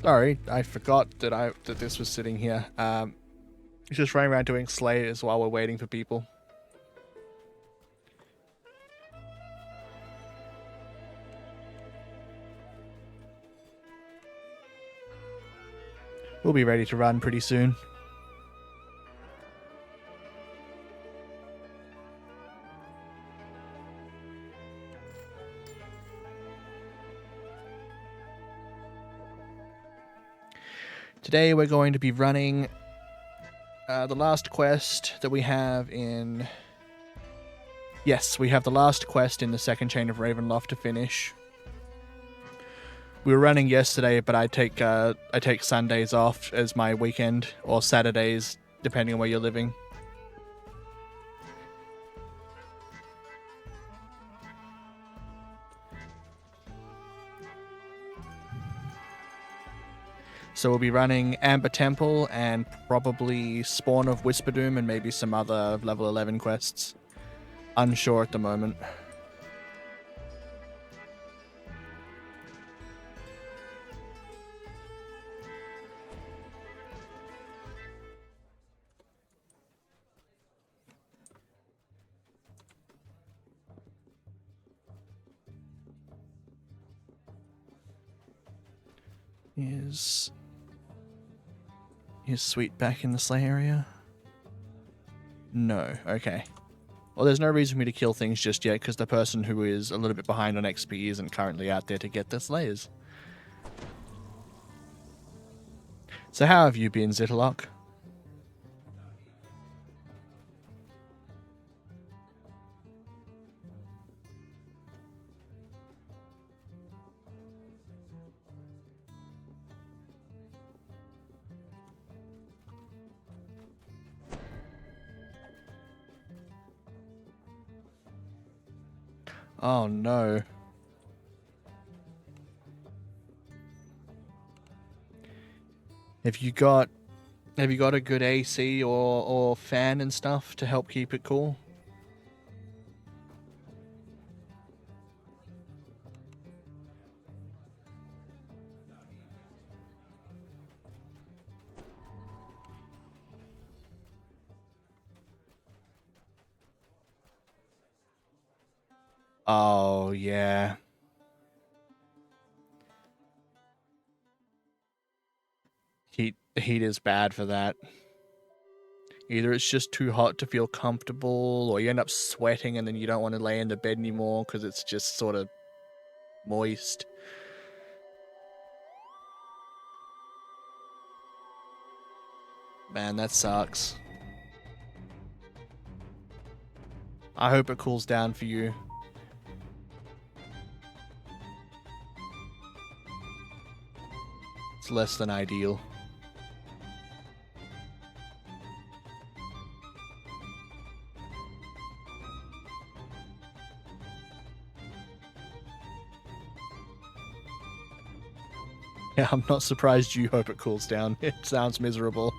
Sorry, I forgot that this was sitting here. Just running around doing slayers while we're waiting for people. We'll be ready to run pretty soon. Today we're going to be running the last quest that we have in... Yes, we have the last quest in the second chain of Ravenloft to finish. We were running yesterday, but I take Sundays off as my weekend, or Saturdays, depending on where you're living. So we'll be running Amber Temple and probably Spawn of Whisperdoom and maybe some other level 11 quests. Unsure at the moment. Is Sweet back in the Slay area? No, okay. Well, there's no reason for me to kill things just yet, because the person who is a little bit behind on XP isn't currently out there to get the Slayers. So how have you been, Zitterlock? Oh no. Have you got a good AC or fan and stuff to help keep it cool? Oh yeah. Heat is bad for that. Either it's just too hot to feel comfortable, or you end up sweating and then you don't want to lay in the bed anymore because it's just sort of moist. Man, that sucks. I hope it cools down for you. It's less than ideal. Yeah, I'm not surprised you hope it cools down. It sounds miserable.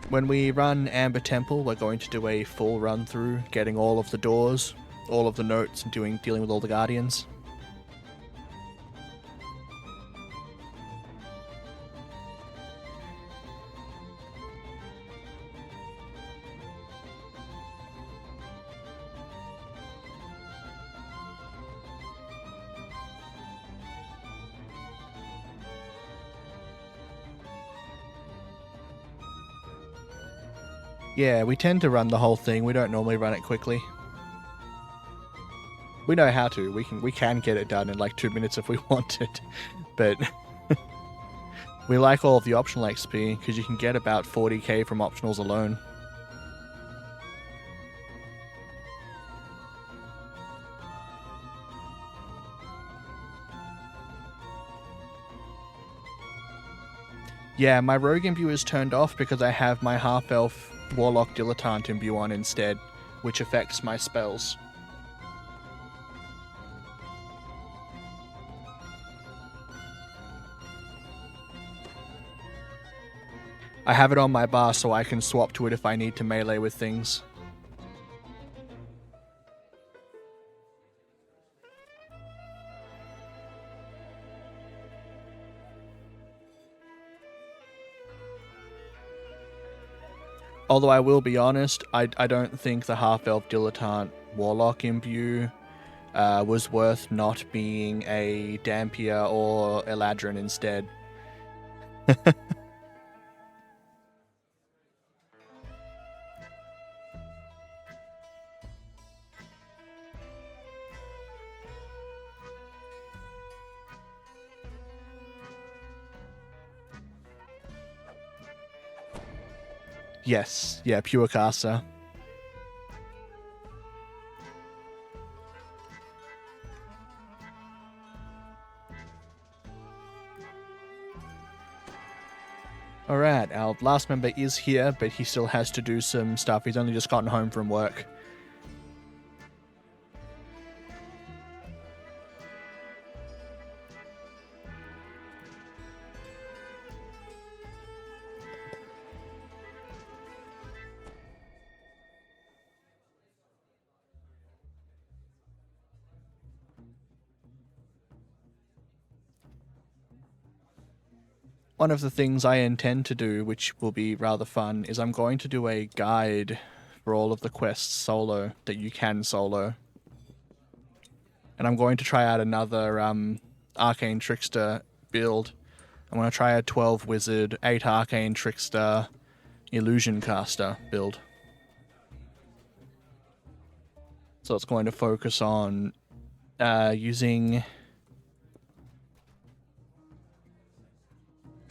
When we run Amber Temple, we're going to do a full run through, getting all of the doors, all of the notes, and dealing with all the guardians. Yeah, we tend to run the whole thing. We don't normally run it quickly. We know how to. We can get it done in like 2 minutes if we wanted, but we like all of the optional XP because you can get about 40k from optionals alone. Yeah, my rogue imbue is turned off because I have my half-elf warlock dilettante imbue on instead, which affects my spells. I have it on my bar so I can swap to it if I need to melee with things. Although I will be honest, I don't think the half-elf dilettante warlock imbue was worth not being a Dampier or Eladrin instead. Yes, yeah, pure caster. Alright, our last member is here, but he still has to do some stuff. He's only just gotten home from work. One of the things I intend to do, which will be rather fun, is I'm going to do a guide for all of the quests solo that you can solo. And I'm going to try out another Arcane Trickster build. I'm going to try a 12 Wizard, 8 Arcane Trickster, Illusion Caster build. So it's going to focus on using...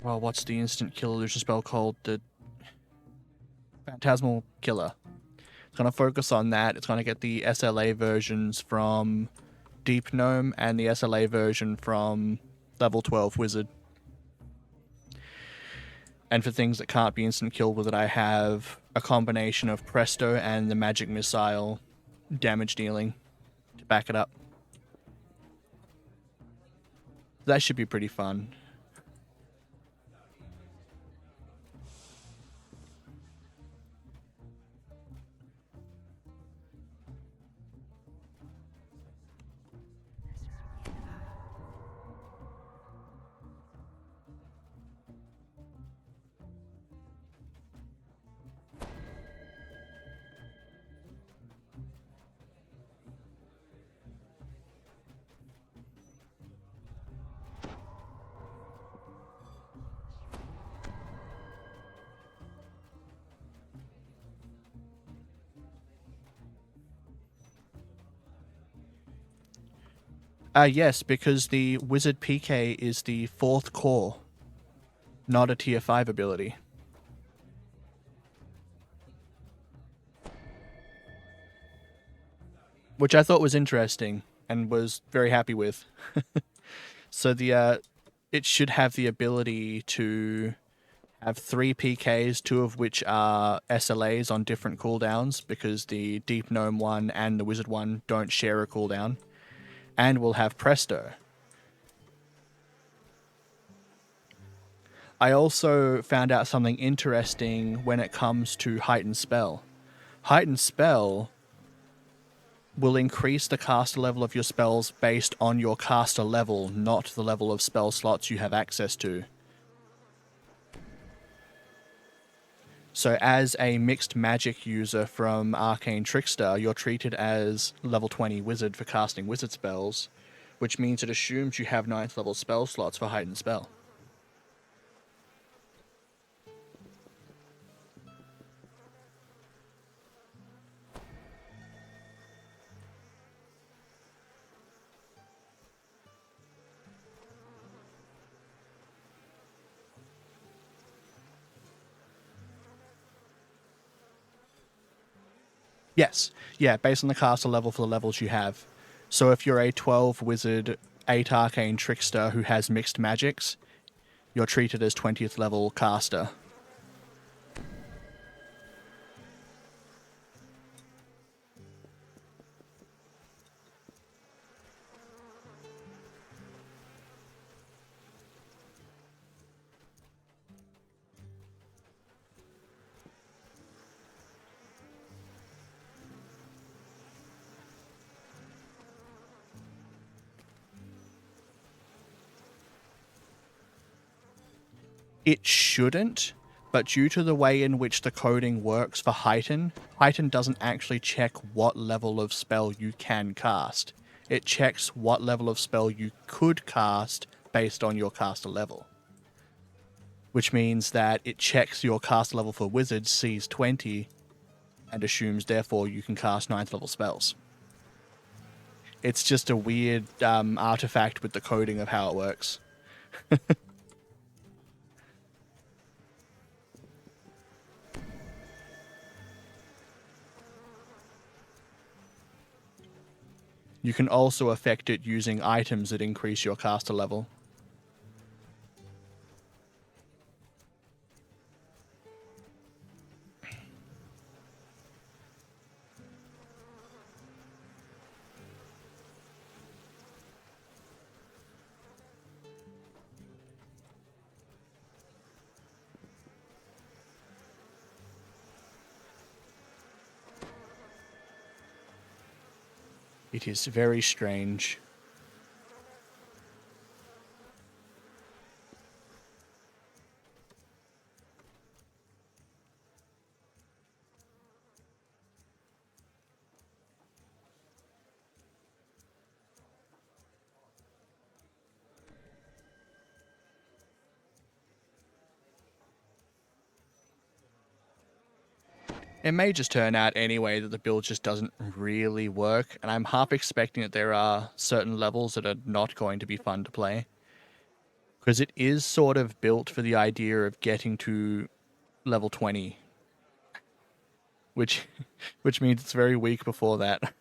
Well, what's the instant kill illusion spell called? The Phantasmal Killer. It's going to focus on that. It's going to get the SLA versions from Deep Gnome and the SLA version from level 12 Wizard. And for things that can't be instant killed with it, I have a combination of Presto and the Magic Missile damage dealing to back it up. That should be pretty fun. Yes, because the Wizard PK is the 4th core, not a tier 5 ability. Which I thought was interesting and was very happy with. So it should have the ability to have 3 PKs, 2 of which are SLAs on different cooldowns, because the Deep Gnome one and the Wizard one don't share a cooldown. And we'll have Presto. I also found out something interesting when it comes to Heightened Spell. Heightened Spell will increase the caster level of your spells based on your caster level, not the level of spell slots you have access to. So as a mixed magic user from Arcane Trickster, you're treated as level 20 wizard for casting wizard spells, which means it assumes you have 9th level spell slots for Heightened Spell. Yes. Yeah, based on the caster level for the levels you have. So if you're a 12 wizard, 8 arcane trickster who has mixed magics, you're treated as 20th level caster. It shouldn't, but due to the way in which the coding works for Heighten doesn't actually check what level of spell you can cast. It checks what level of spell you could cast based on your caster level. Which means that it checks your caster level for wizards, sees 20, and assumes therefore you can cast 9th level spells. It's just a weird artifact with the coding of how it works. You can also affect it using items that increase your caster level. It is very strange. It may just turn out anyway that the build just doesn't really work, and I'm half expecting that there are certain levels that are not going to be fun to play. Because it is sort of built for the idea of getting to level 20. Which means it's very weak before that.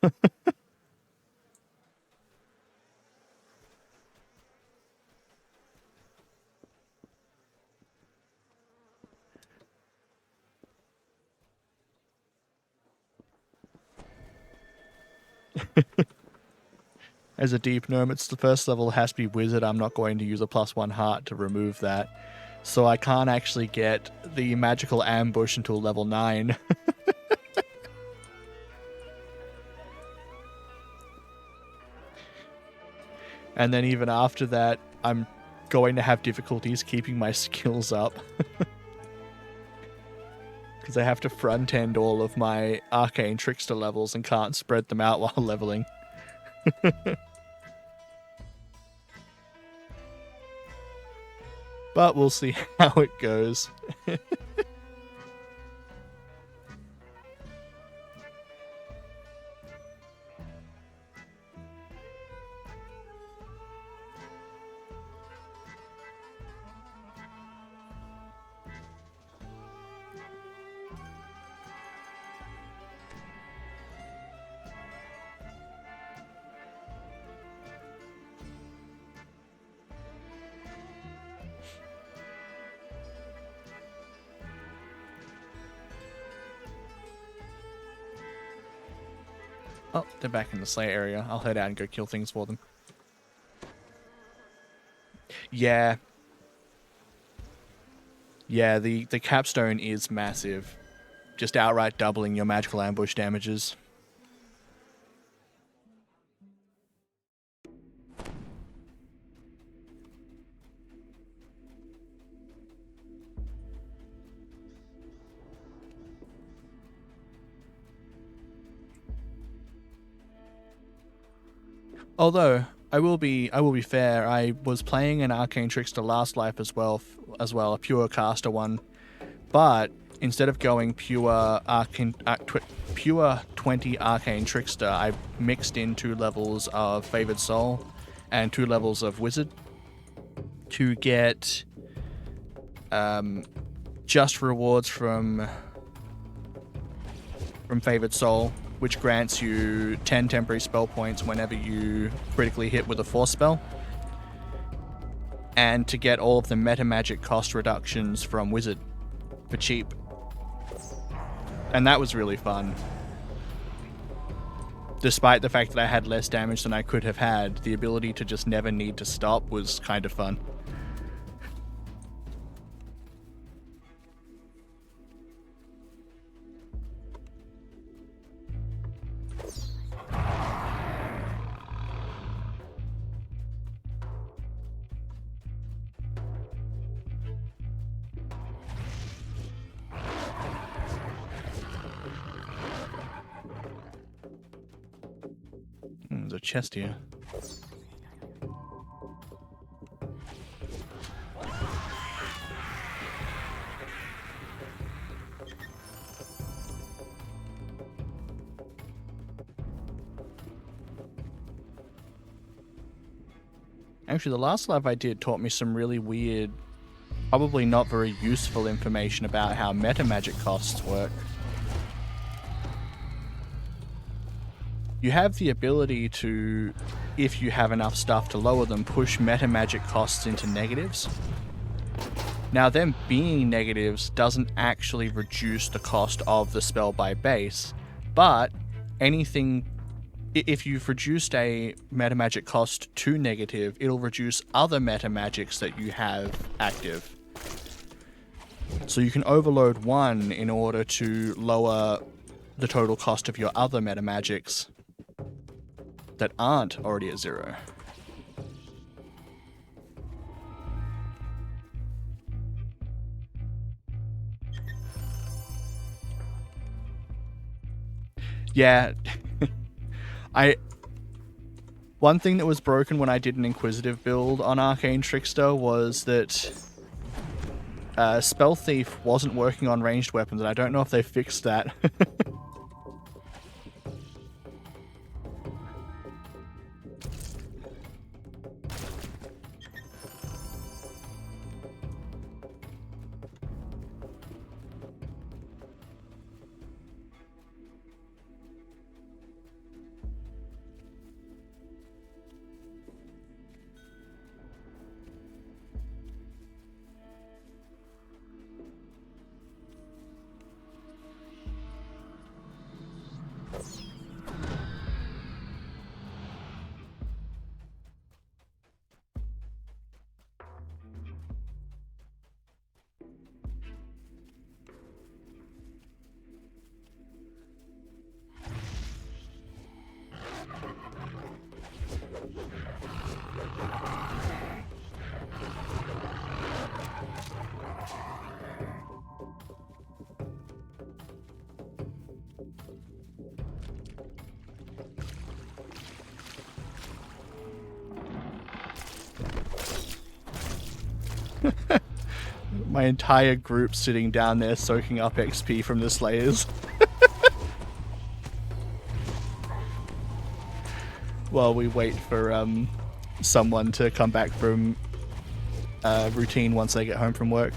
As a deep gnome, it's the first level has to be wizard. I'm not going to use a +1 heart to remove that. So I can't actually get the magical ambush until level 9. And then even after that, I'm going to have difficulties keeping my skills up. Because I have to front end all of my arcane trickster levels and can't spread them out while leveling. But we'll see how it goes. Oh, they're back in the Slayer area. I'll head out and go kill things for them. Yeah. Yeah, the capstone is massive. Just outright doubling your magical ambush damages. Although I will be fair, I was playing an Arcane Trickster last life as well, a pure caster one, but instead of going pure 20 Arcane Trickster, I mixed in 2 levels of Favored Soul and 2 levels of Wizard to get just rewards from Favored Soul, which grants you 10 temporary spell points whenever you critically hit with a force spell. and to get all of the meta magic cost reductions from Wizard for cheap. And that was really fun. Despite the fact that I had less damage than I could have had, the ability to just never need to stop was kind of fun. There's a chest here. Actually, the last live I did taught me some really weird, probably not very useful information about how meta magic costs work. You have the ability to, if you have enough stuff to lower them, push meta magic costs into negatives. Now, them being negatives doesn't actually reduce the cost of the spell by base, but anything, if you've reduced a meta magic cost to negative, it'll reduce other meta magics that you have active. So you can overload one in order to lower the total cost of your other meta magics that aren't already at 0. Yeah. One thing that was broken when I did an Inquisitive build on Arcane Trickster was that Spell Thief wasn't working on ranged weapons, and I don't know if they fixed that. My entire group sitting down there soaking up XP from the Slayers. While we wait for someone to come back from routine once they get home from work.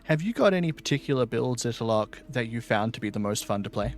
Have you got any particular builds, Italok, that you found to be the most fun to play?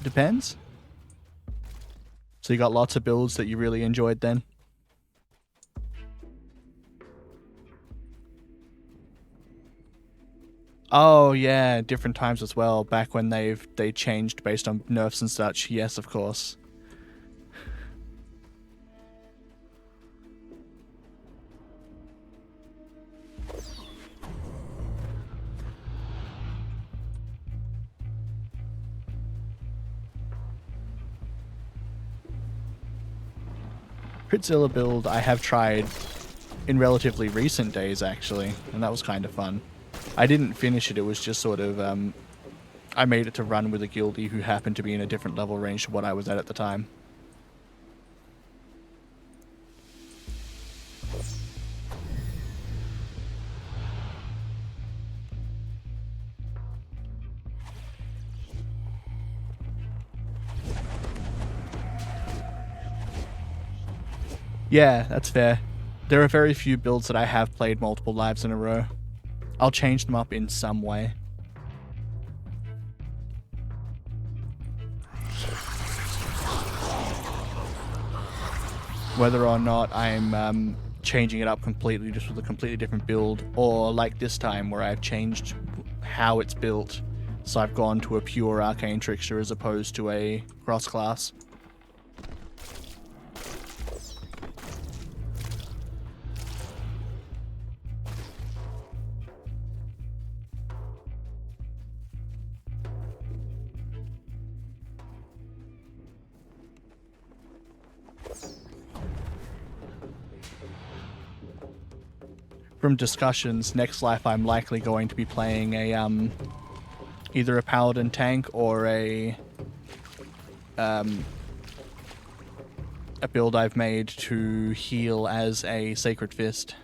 Depends. So you got lots of builds that you really enjoyed then? Oh yeah, different times as well, back when they changed based on nerfs and such. Yes, of course. Pritzilla build I have tried in relatively recent days, actually, and that was kind of fun. I didn't finish it, it was just sort of, I made it to run with a guildie who happened to be in a different level range to what I was at the time. Yeah, that's fair. There are very few builds that I have played multiple lives in a row. I'll change them up in some way. Whether or not I'm changing it up completely just with a completely different build, or like this time where I've changed how it's built, so I've gone to a pure arcane trickster as opposed to a cross class. From discussions, next life I'm likely going to be playing a either a paladin tank or a build I've made to heal as a Sacred Fist.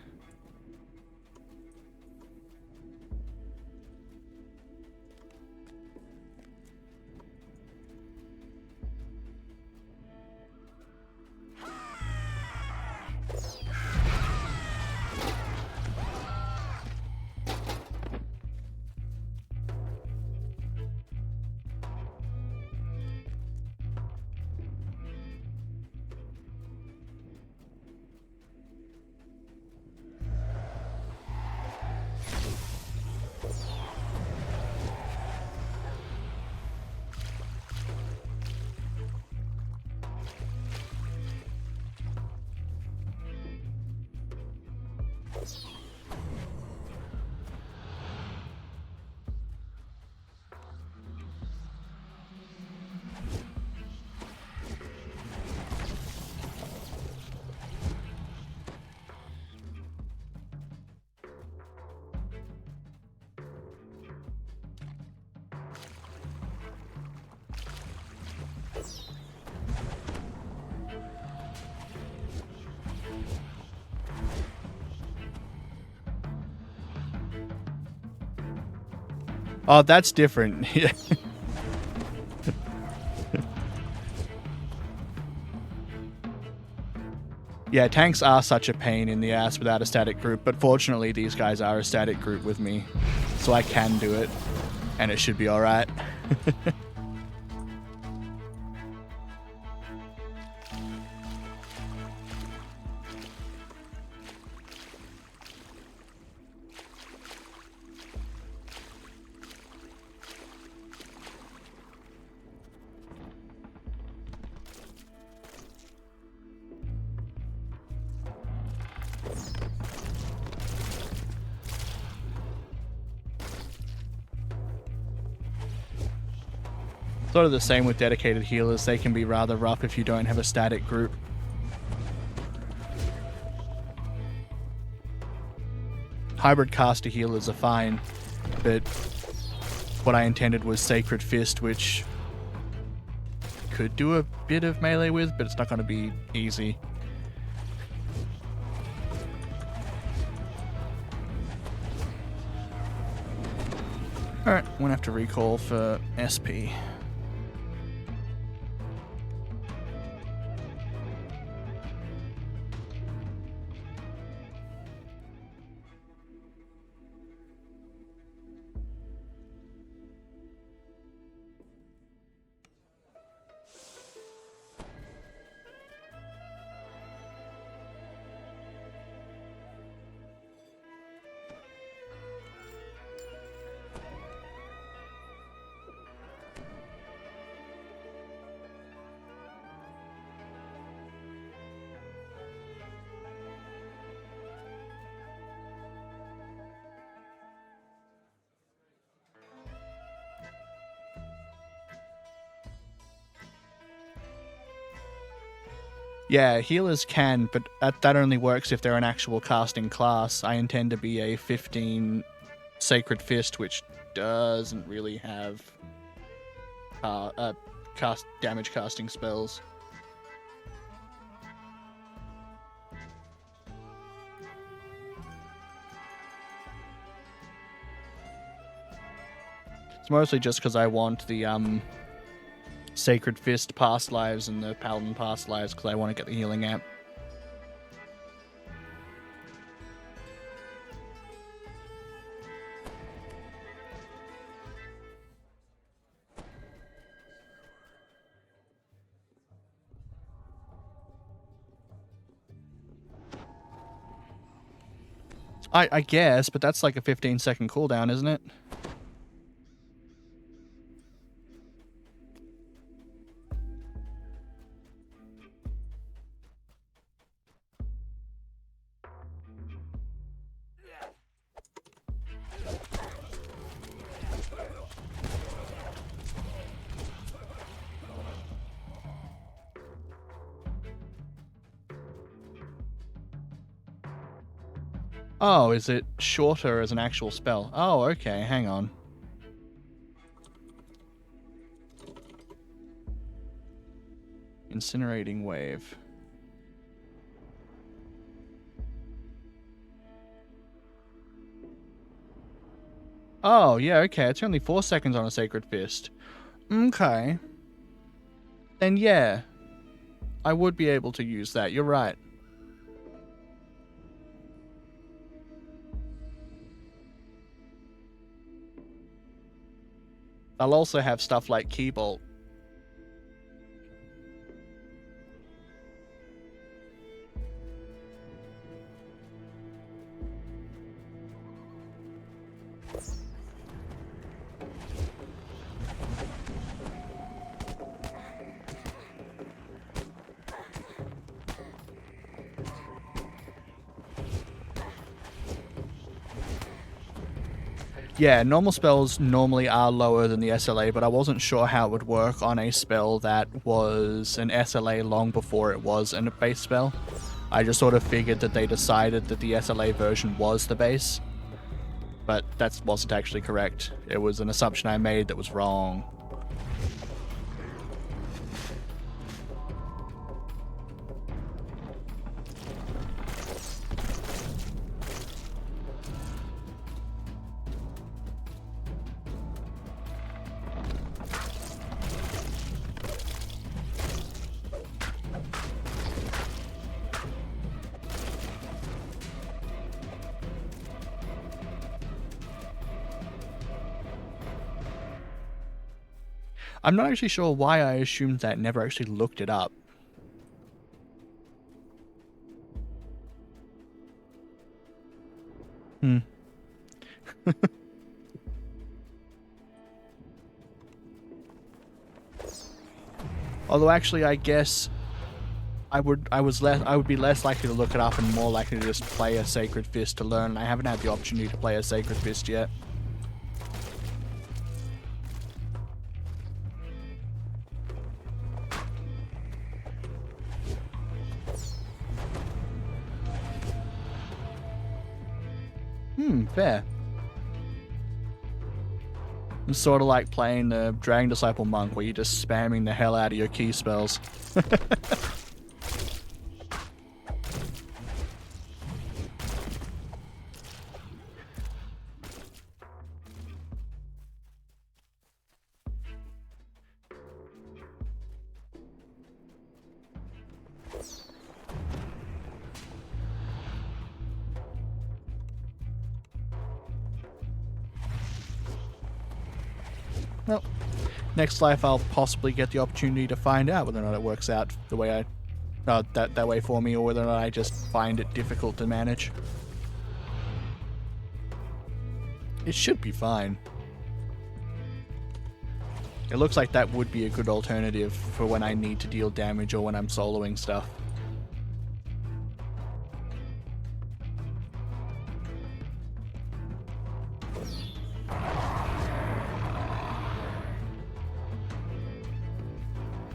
Oh, that's different. Yeah, tanks are such a pain in the ass without a static group, but fortunately these guys are a static group with me, so I can do it, and it should be alright. Sort of the same with dedicated healers, they can be rather rough if you don't have a static group. Hybrid caster healers are fine, but what I intended was Sacred Fist, which could do a bit of melee with, but it's not going to be easy. Alright, I'm going to have to recall for SP. Yeah, healers can, but that only works if they're an actual casting class. I intend to be a 15 Sacred Fist, which doesn't really have damage casting spells. It's mostly just because I want the Sacred Fist past lives and the Paladin past lives because I want to get the healing amp. I guess, but that's like a 15-second cooldown, isn't it? Oh, is it shorter as an actual spell? Oh, okay, hang on. Incinerating Wave. Oh, yeah, okay, it's only 4 seconds on a Sacred Fist. Okay. Then yeah, I would be able to use that, you're right. I'll also have stuff like Keybolt. Yeah, normal spells normally are lower than the SLA, but I wasn't sure how it would work on a spell that was an SLA long before it was a base spell. I just sort of figured that they decided that the SLA version was the base, but that wasn't actually correct. It was an assumption I made that was wrong. I'm not actually sure why I assumed that, never actually looked it up. Although actually I guess I would be less likely to look it up and more likely to just play a Sacred Fist to learn. I haven't had the opportunity to play a Sacred Fist yet. Fair. It's sort of like playing the Dragon Disciple Monk, where you're just spamming the hell out of your key spells. Well, next life I'll possibly get the opportunity to find out whether or not it works out the way that way for me, or whether or not I just find it difficult to manage. It should be fine. It looks like that would be a good alternative for when I need to deal damage or when I'm soloing stuff.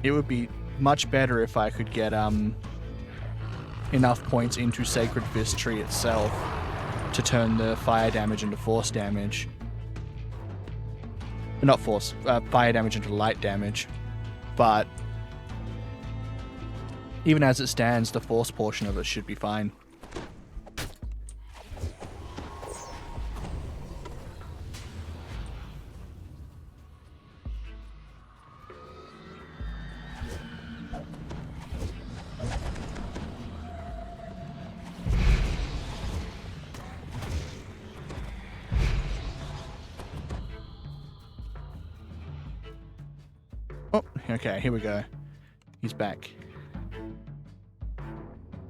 It would be much better if I could get enough points into Sacred Fist tree itself to turn the fire damage into force damage. Not force, fire damage into light damage. But even as it stands, the force portion of it should be fine. Oh, okay, here we go. He's back.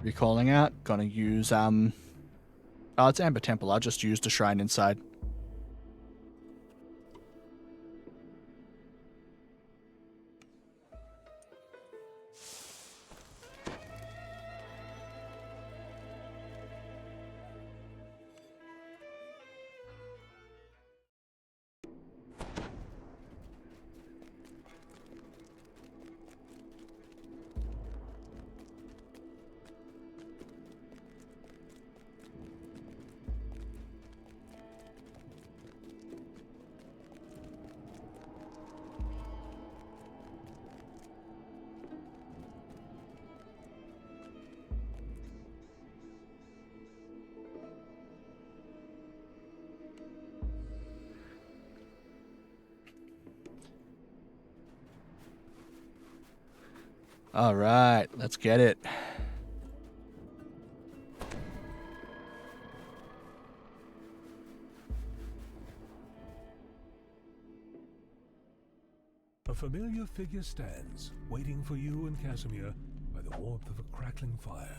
Recalling out. Gonna use, oh, it's Amber Temple. I'll just use the shrine inside. All right, let's get it. A familiar figure stands, waiting for you and Casimir by the warmth of a crackling fire.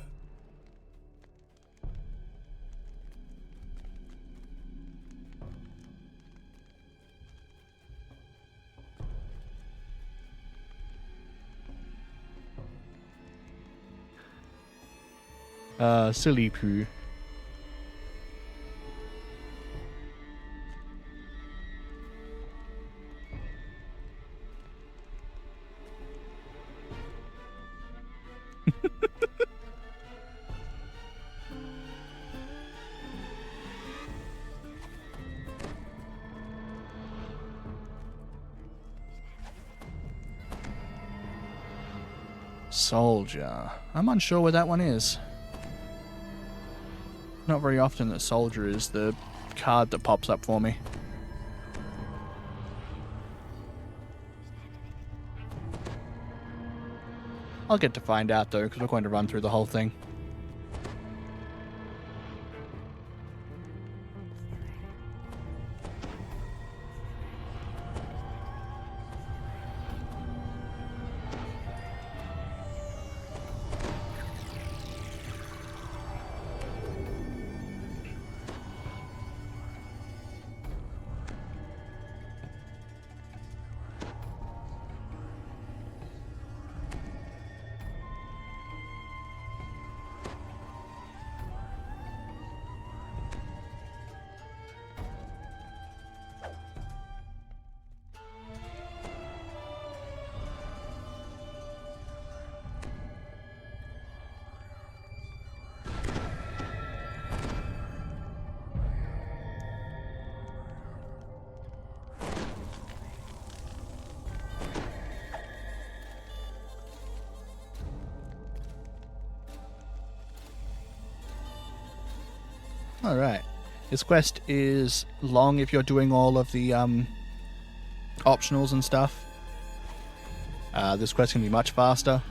Silly poo. Soldier. I'm unsure where that one is. Not very often that Soldier is the card that pops up for me. I'll get to find out though, because we're going to run through the whole thing. Alright. This quest is long if you're doing all of the optionals and stuff. This quest can be much faster.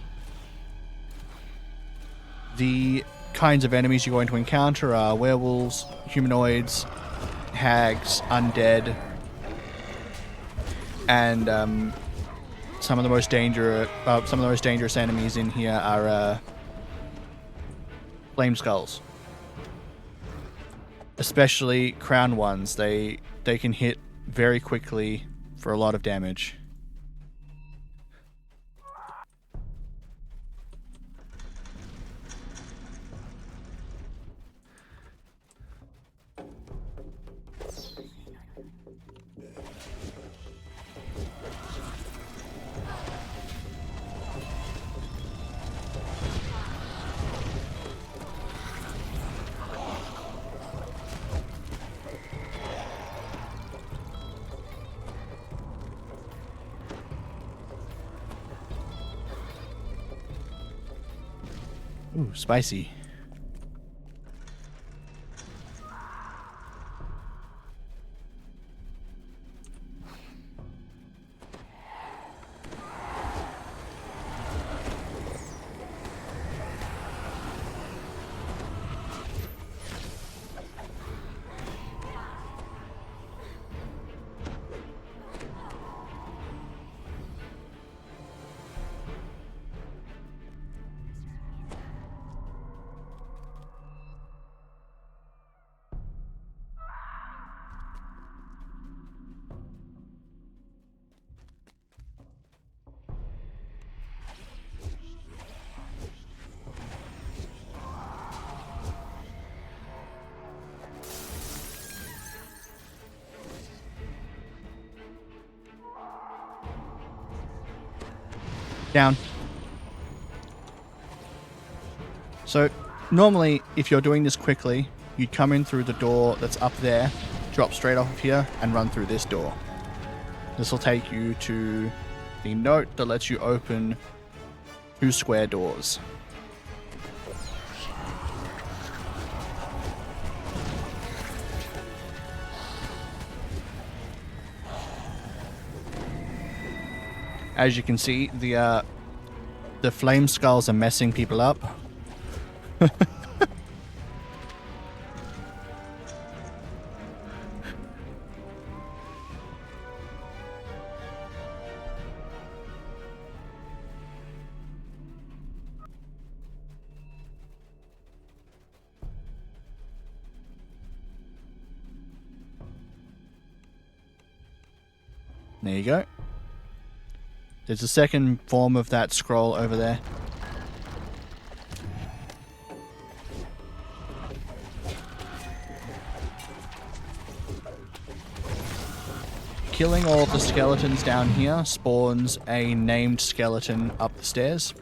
The kinds of enemies you're going to encounter are werewolves, humanoids, hags, undead, and some of the most dangerous enemies in here are flame skulls. Especially crown ones. They can hit very quickly for a lot of damage. Ooh, spicy. Down. So, normally, if you're doing this quickly, you'd come in through the door that's up there, drop straight off of here, and run through this door. This will take you to the note that lets you open 2 square doors. As you can see, the flame skulls are messing people up. There you go. There's a second form of that scroll over there. Killing all of the skeletons down here spawns a named skeleton up the stairs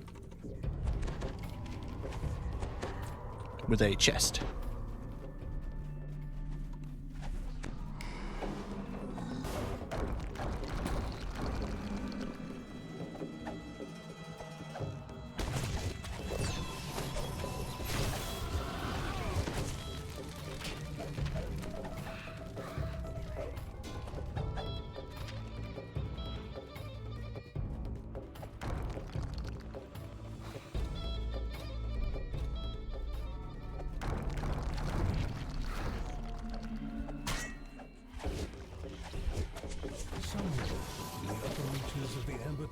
with a chest.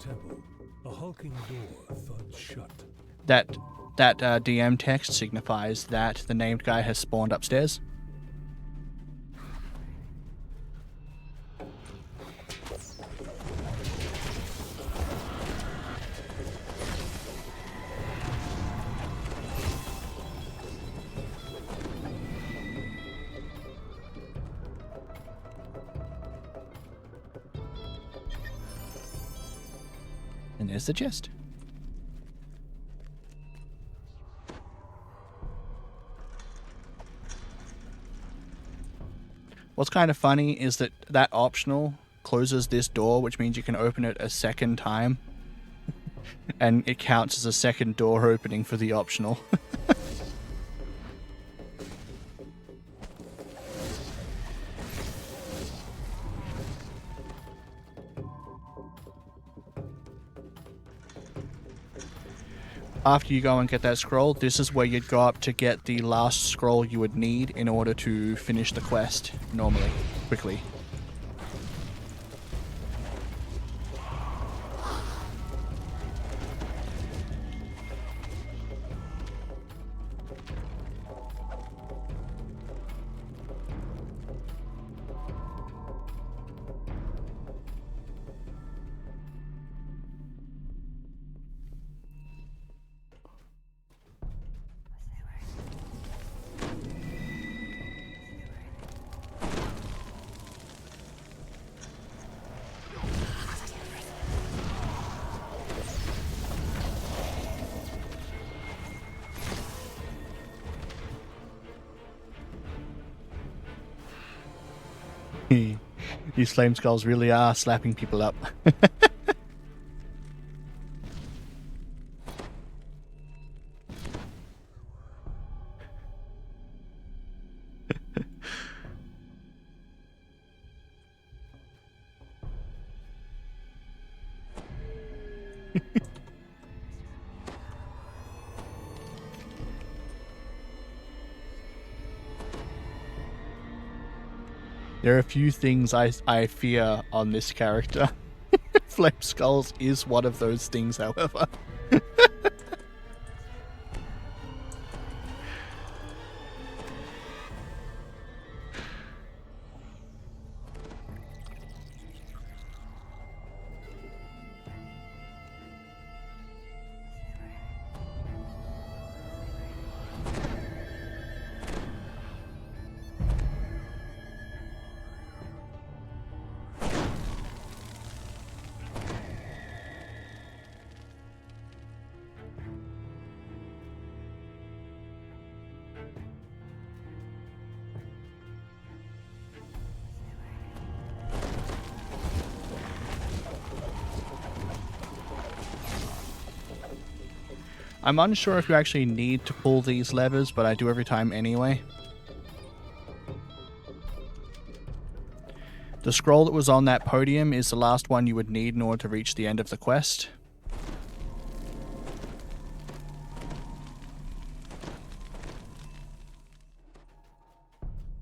Temple, a hulking door thuds shut. That DM text signifies that the named guy has spawned upstairs. And there's the chest. What's kind of funny is that optional closes this door, which means you can open it a second time. And it counts as a second door opening for the optional. After you go and get that scroll, this is where you'd go up to get the last scroll you would need in order to finish the quest normally, quickly. These flame skulls really are slapping people up. There are a few things I fear on this character. Flame Skulls is one of those things, however. I'm unsure if you actually need to pull these levers, but I do every time anyway. The scroll that was on that podium is the last one you would need in order to reach the end of the quest.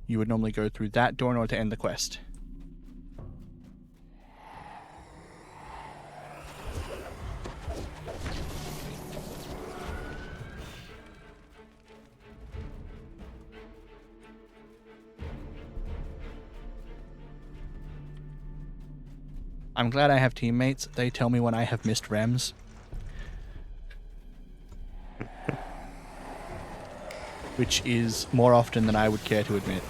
You would normally go through that door in order to end the quest. I'm glad I have teammates. They tell me when I have missed rems. Which is more often than I would care to admit.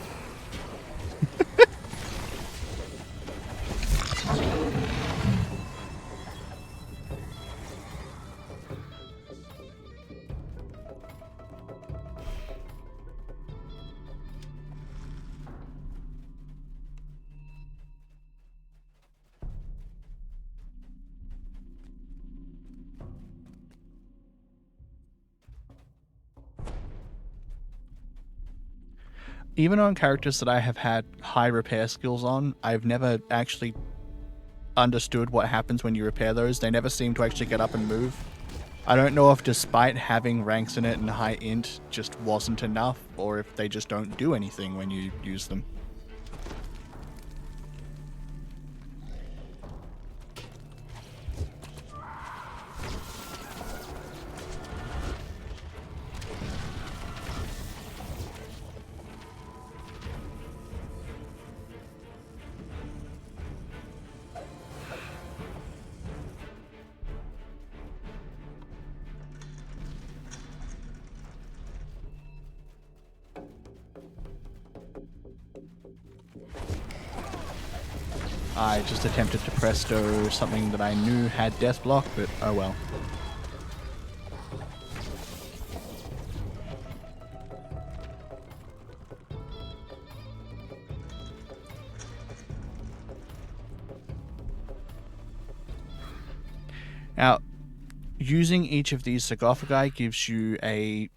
Even on characters that I have had high repair skills on, I've never actually understood what happens when you repair those. They never seem to actually get up and move. I don't know if despite having ranks in it and high int just wasn't enough, or if they just don't do anything when you use them. I just attempted to presto something that I knew had death block, but oh well. Now, using each of these sarcophagi gives you a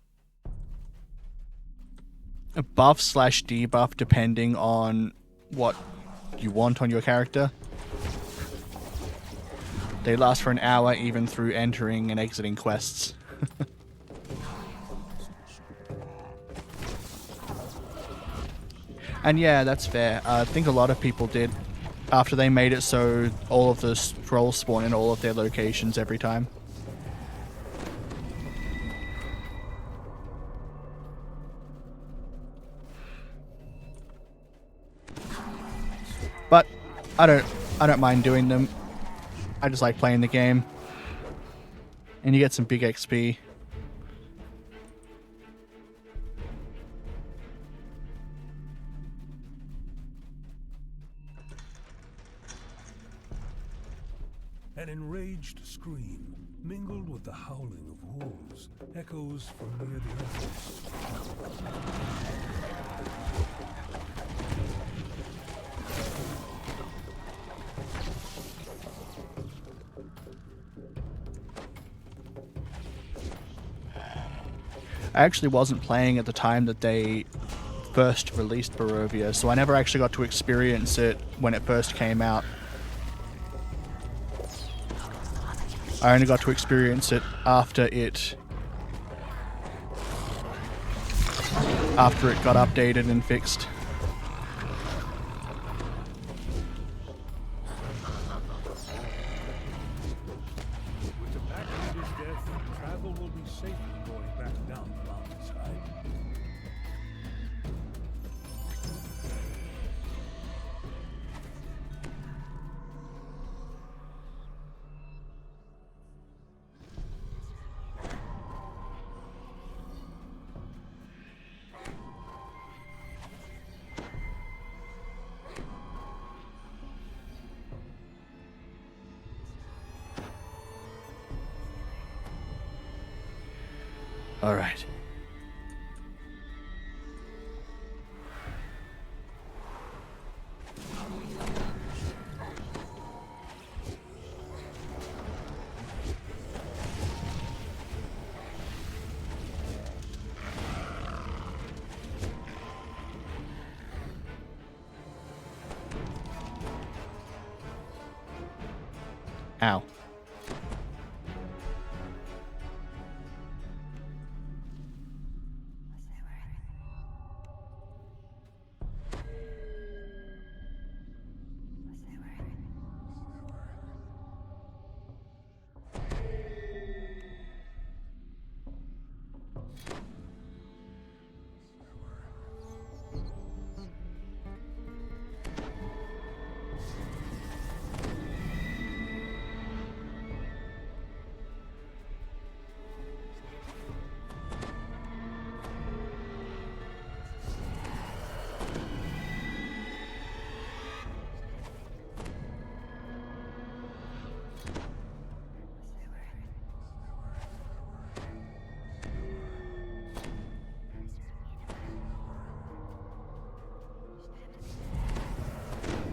buff slash debuff depending on what you want on your character. They last for an hour even through entering and exiting quests. And yeah, that's fair. I think a lot of people did after they made it so all of the scrolls spawn in all of their locations every time. But I don't mind doing them. I just like playing the game. And you get some big XP. An enraged scream, mingled with the howling of wolves, echoes from near the entrance. I actually wasn't playing at the time that they first released Barovia, so I never actually got to experience it when it first came out. I only got to experience it after it got updated and fixed. All right. Ow.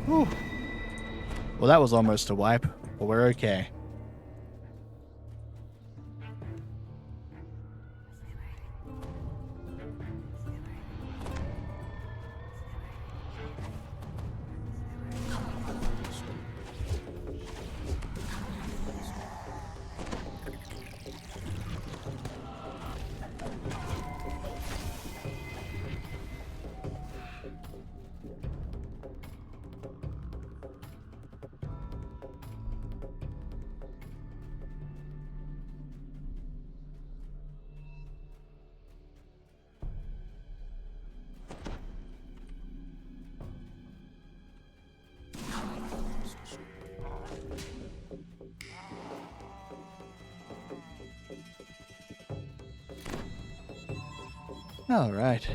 Whew. Well, that was almost a wipe, but we're okay. All right.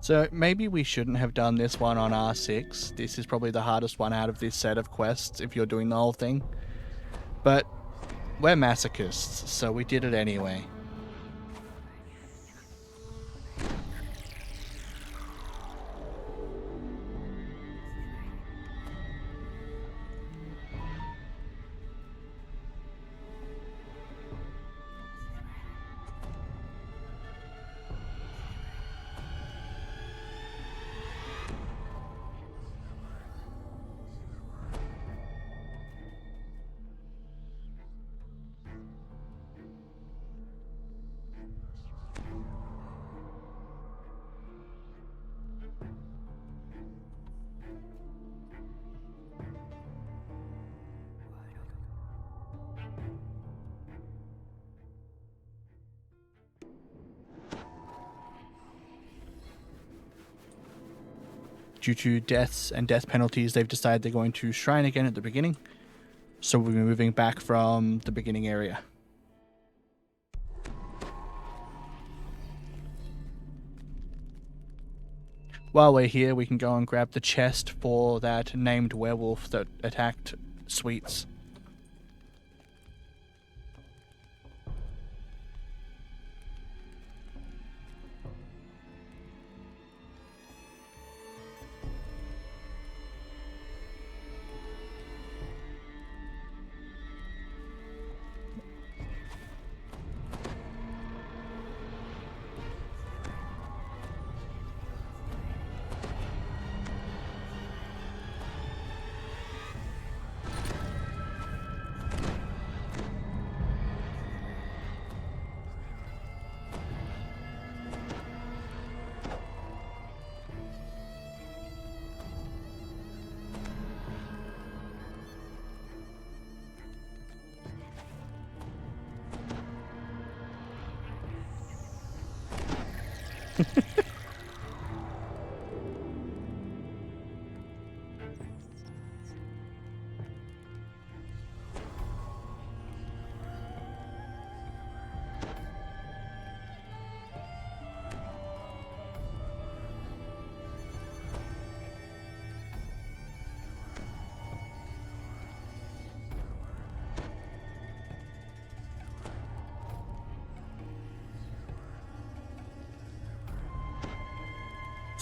So maybe we shouldn't have done this one on R6. This is probably the hardest one out of this set of quests if you're doing the whole thing. But we're masochists, so we did it anyway. Due to deaths and death penalties, they've decided they're going to shrine again at the beginning. So we'll be moving back from the beginning area. While we're here, we can go and grab the chest for that named werewolf that attacked Sweets.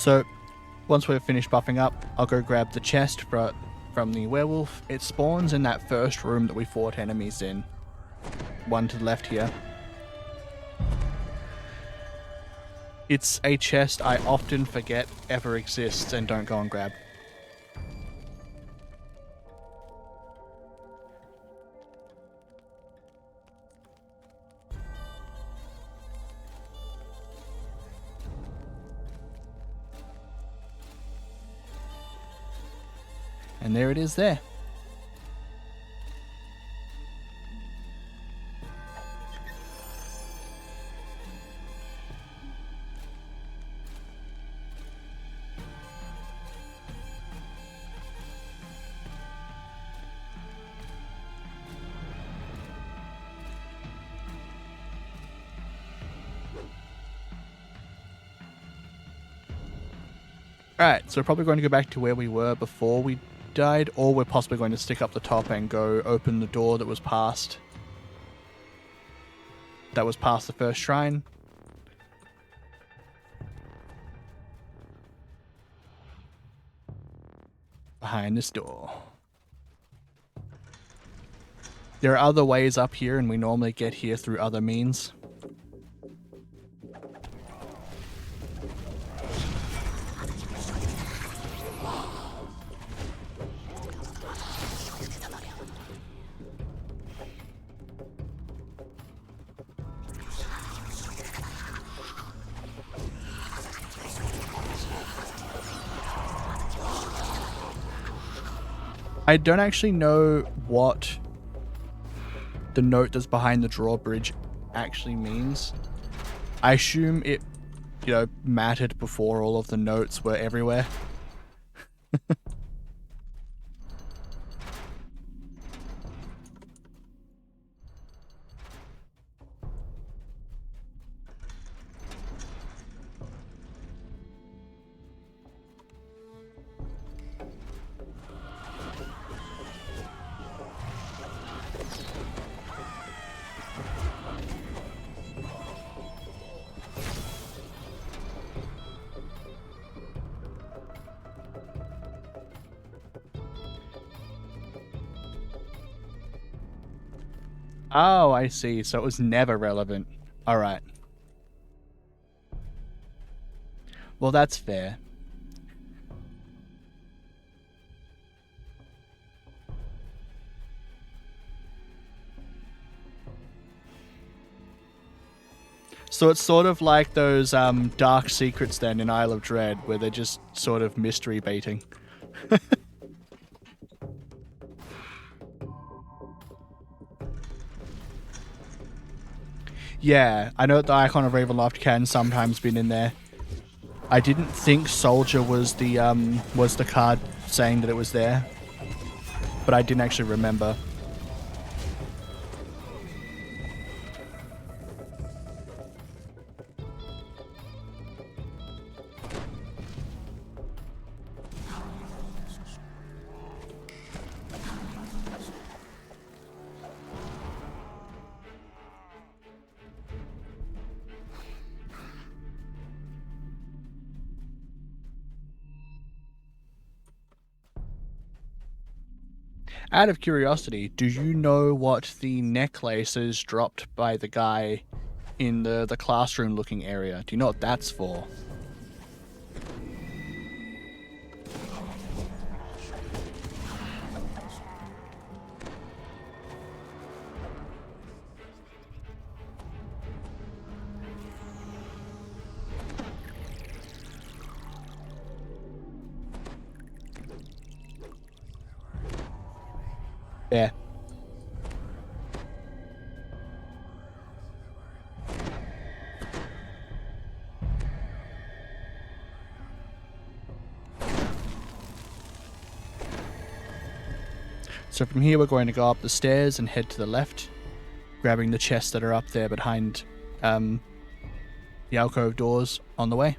So, once we've finished buffing up, I'll go grab the chest from the werewolf. It spawns in that first room that we fought enemies in. One to the left here. It's a chest I often forget ever exists and don't go and grab. And there it is there. Alright, so we're probably going to go back to where we were before we died, or we're possibly going to stick up the top and go open the door that was past the first shrine. Behind this door. There are other ways up here, and we normally get here through other means. I don't actually know what the note that's behind the drawbridge actually means. I assume it, mattered before all of the notes were everywhere. Oh, I see. So it was never relevant. Alright. Well, that's fair. So it's sort of like those dark secrets then in Isle of Dread, where they're just sort of mystery baiting. Yeah, I know the icon of Ravenloft can sometimes be in there. I didn't think Soldier was the card saying that it was there, but I didn't actually remember. Out of curiosity, do you know what the necklace is dropped by the guy in the classroom looking area? Do you know what that's for? Yeah. So from here we're going to go up the stairs and head to the left, grabbing the chests that are up there behind the alcove doors on the way.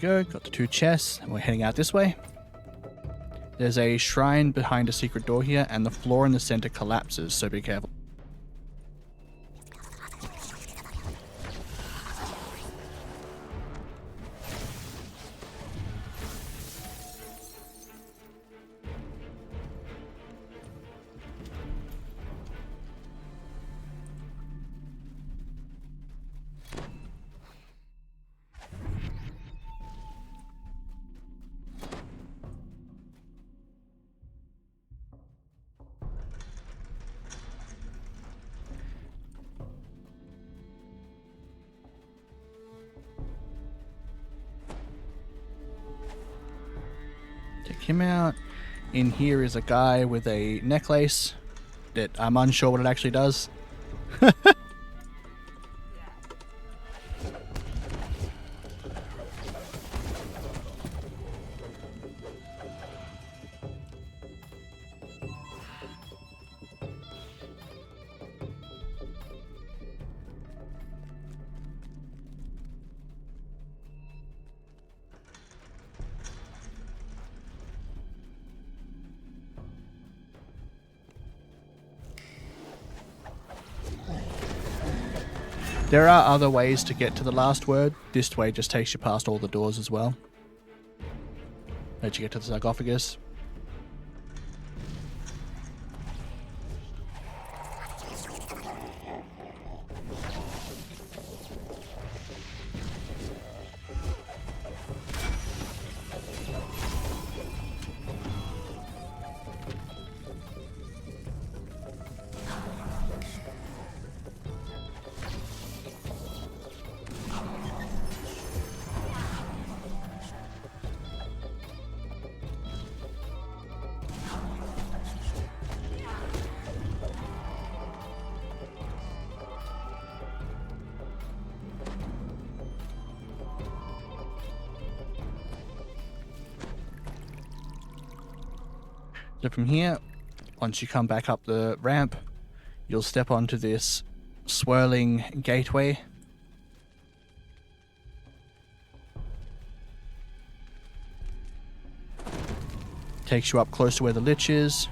go. Got the 2 chests, and we're heading out this way. There's a shrine behind a secret door here, and the floor in the center collapses, so be careful. Take him out. In here is a guy with a necklace that I'm unsure what it actually does. There are other ways to get to the last word. This way just takes you past all the doors as well. Let you get to the sarcophagus. So from here, once you come back up the ramp, you'll step onto this swirling gateway. Takes you up close to where the lich is.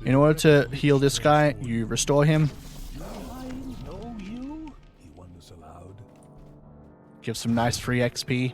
In order to heal this guy, you restore him. I know you, he wonders aloud. Give some nice free XP.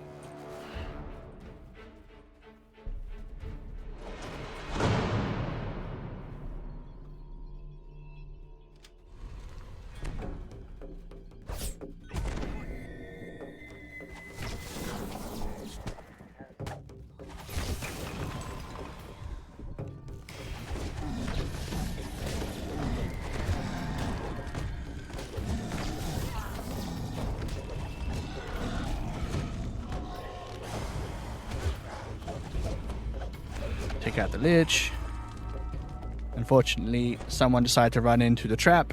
Take out the lich. Unfortunately, someone decided to run into the trap.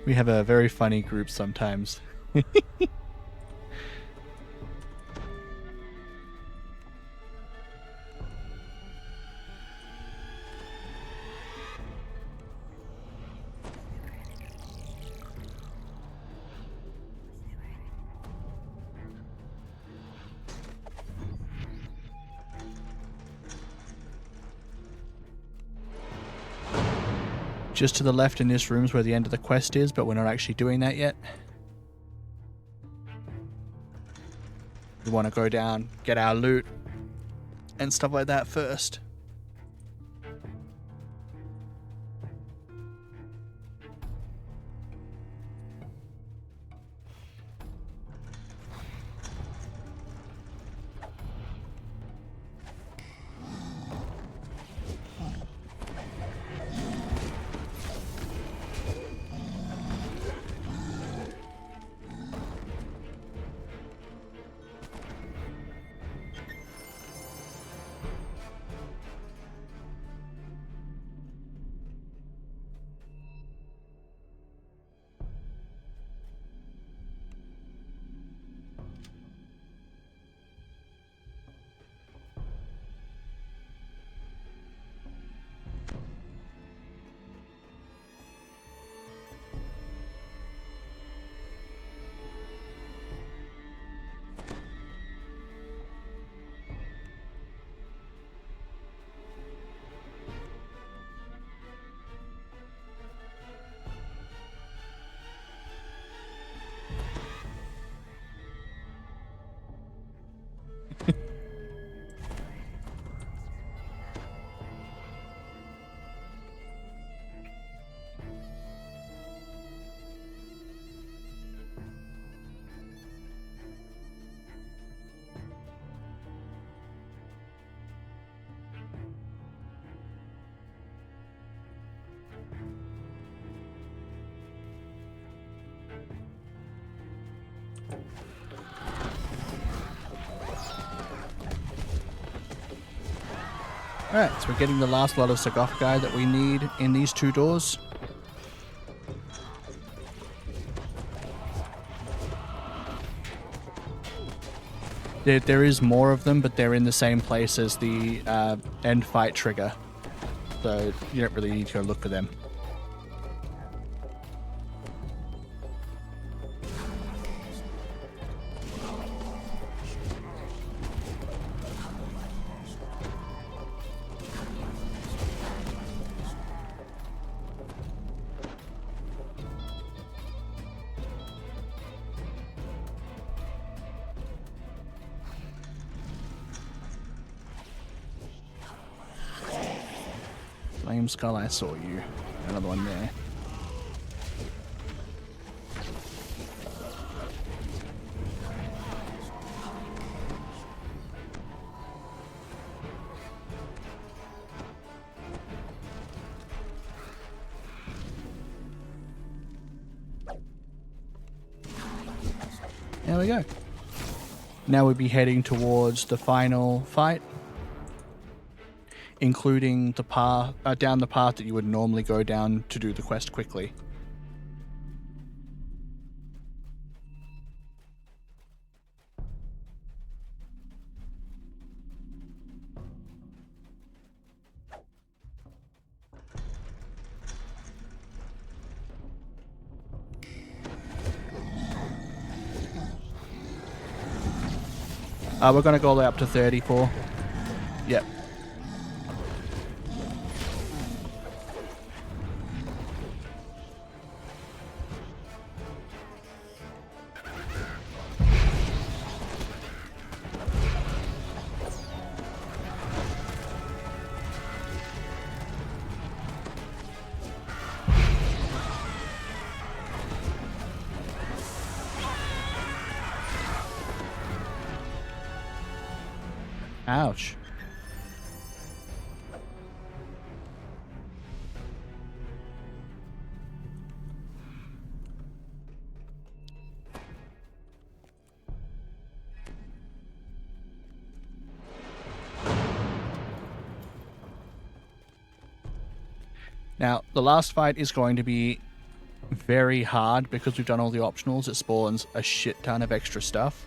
We have a very funny group sometimes. Just to the left in this room is where the end of the quest is, but we're not actually doing that yet. We want to go down, get our loot, and stuff like that first. Alright, so we're getting the last lot of sarcophagi that we need in these two doors. There is more of them, but they're in the same place as the end fight trigger. So you don't really need to go look for them. Flame Skull, I saw you. Another one there. There we go. Now we'll be heading towards the final fight, including the path down the path that you would normally go down to do the quest quickly. We're going to go all the way up to 34. Yep. Ouch. Now, the last fight is going to be very hard because we've done all the optionals. It spawns a shit ton of extra stuff.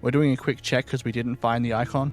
We're doing a quick check because we didn't find the icon.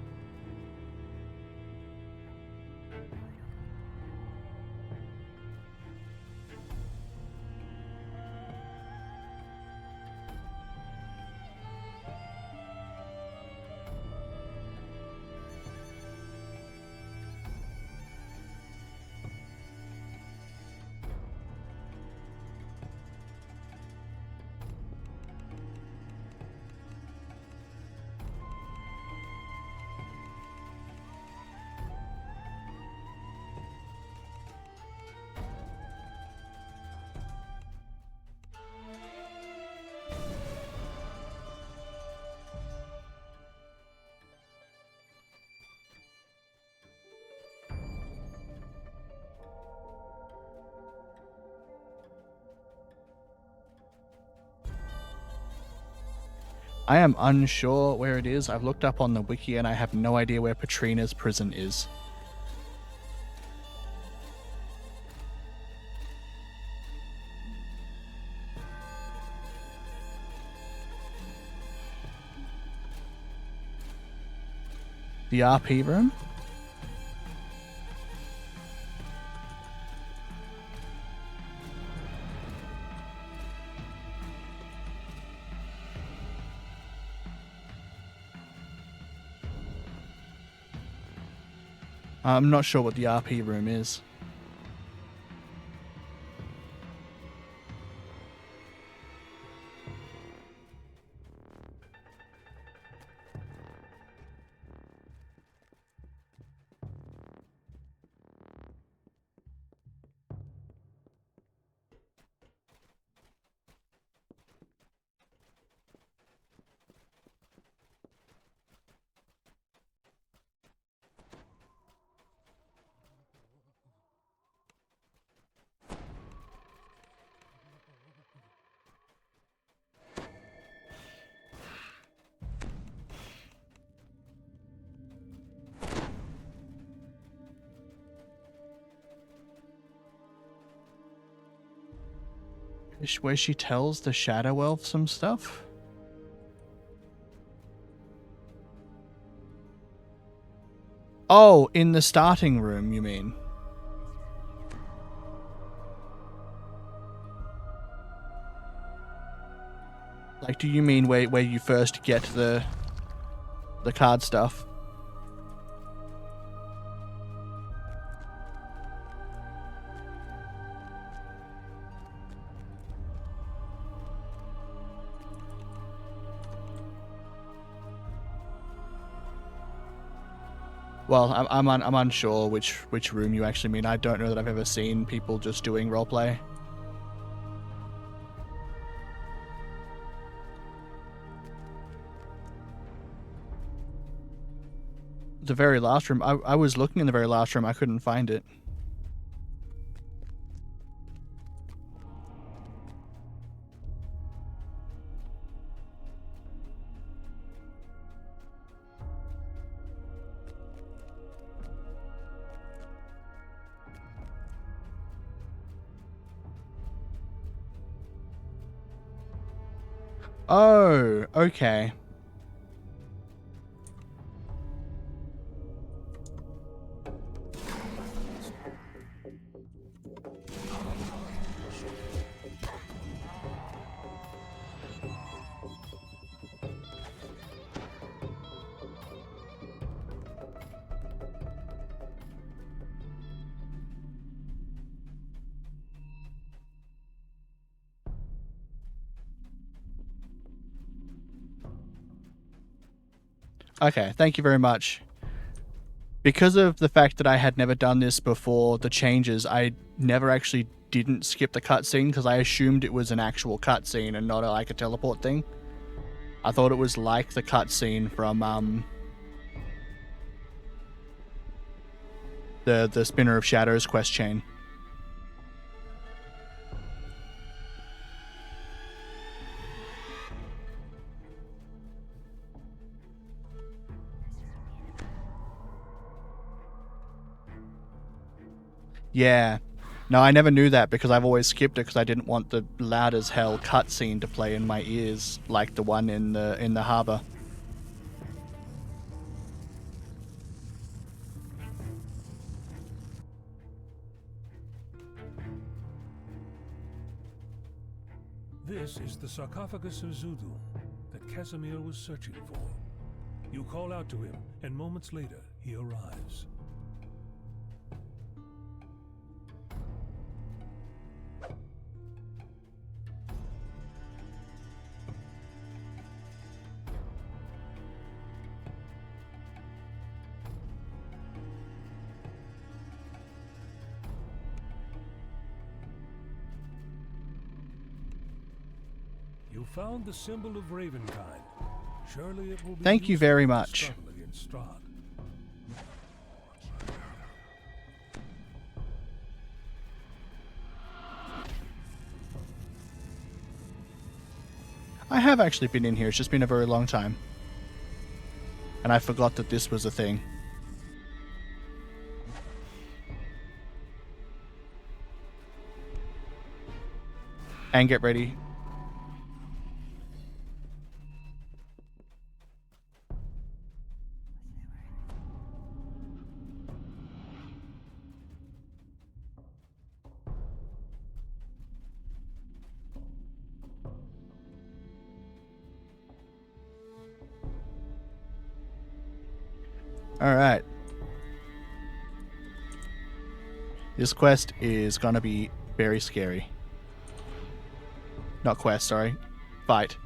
I am unsure where it is. I've looked up on the wiki and I have no idea where Patrina's prison is. The RP room? I'm not sure what the RP room is. Where she tells the Shadow Elf some stuff? Oh, in the starting room, you mean? Like, do you mean where you first get the card stuff? Well, I'm unsure which room you actually mean. I don't know that I've ever seen people just doing roleplay. The very last room. I was looking in the very last room. I couldn't find it. Oh, okay. Okay, thank you very much. Because of the fact that I had never done this before the changes, I never actually didn't skip the cutscene because I assumed it was an actual cutscene and not like a teleport thing. I thought it was like the cutscene from the Spinner of Shadows quest chain. Yeah. No, I never knew that because I've always skipped it because I didn't want the loud as hell cutscene to play in my ears like the one in the harbor. This is the sarcophagus of Zudum that Casimir was searching for. You call out to him, and moments later, he arrives. You found the symbol of Ravenkind. Surely it will be. Thank you very much. I have actually been in here, it's just been a very long time. And I forgot that this was a thing. And get ready. Alright. This quest is gonna be very scary. Not quest, sorry. Fight.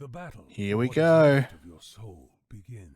The battle. Here we go. Of your soul begins.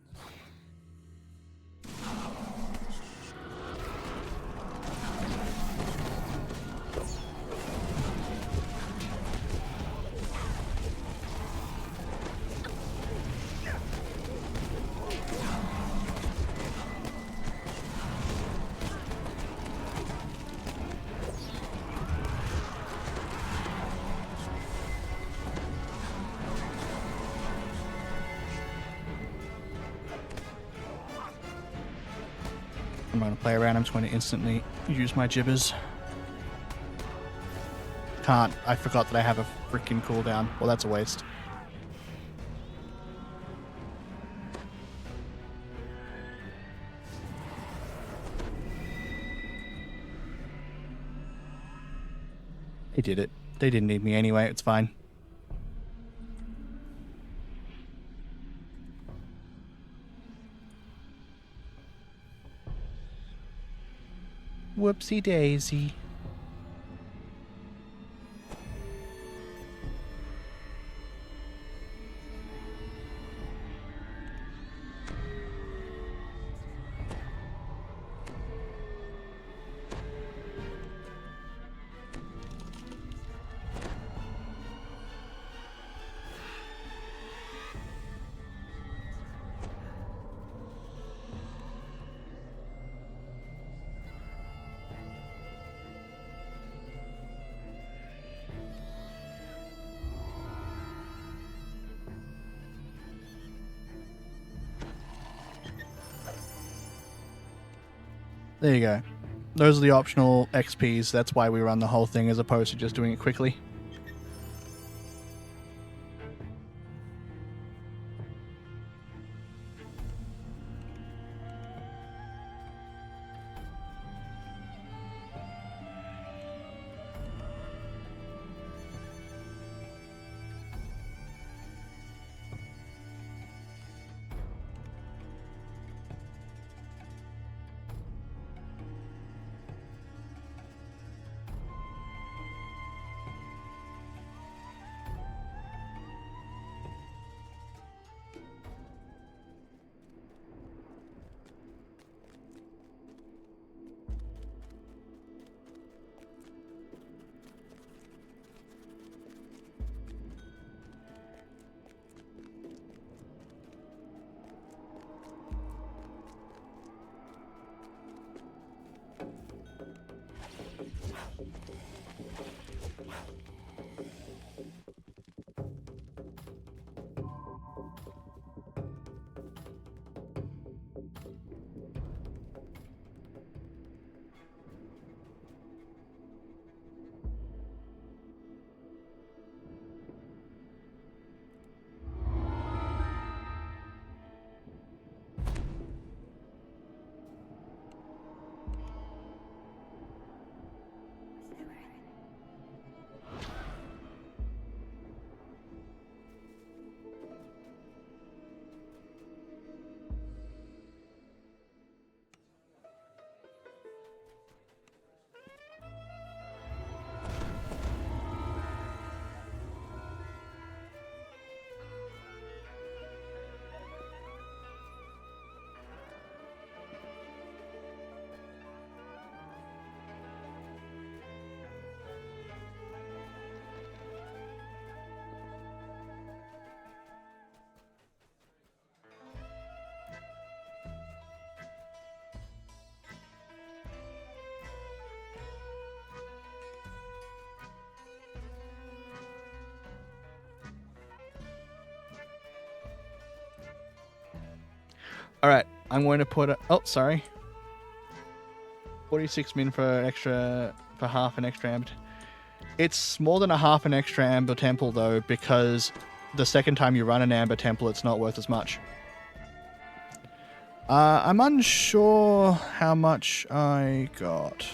I'm not going to play around. I'm just going to instantly use my gibbers. Can't. I forgot that I have a freaking cooldown. Well, that's a waste. They did it. They didn't need me anyway. It's fine. Whoopsie daisy. There you go. Those are the optional XPs. That's why we run the whole thing as opposed to just doing it quickly. Alright, I'm going to put a... Oh, sorry. 46 min for half an extra amber. It's more than a half an extra amber temple, though, because the second time you run an amber temple, it's not worth as much. I'm unsure how much I got.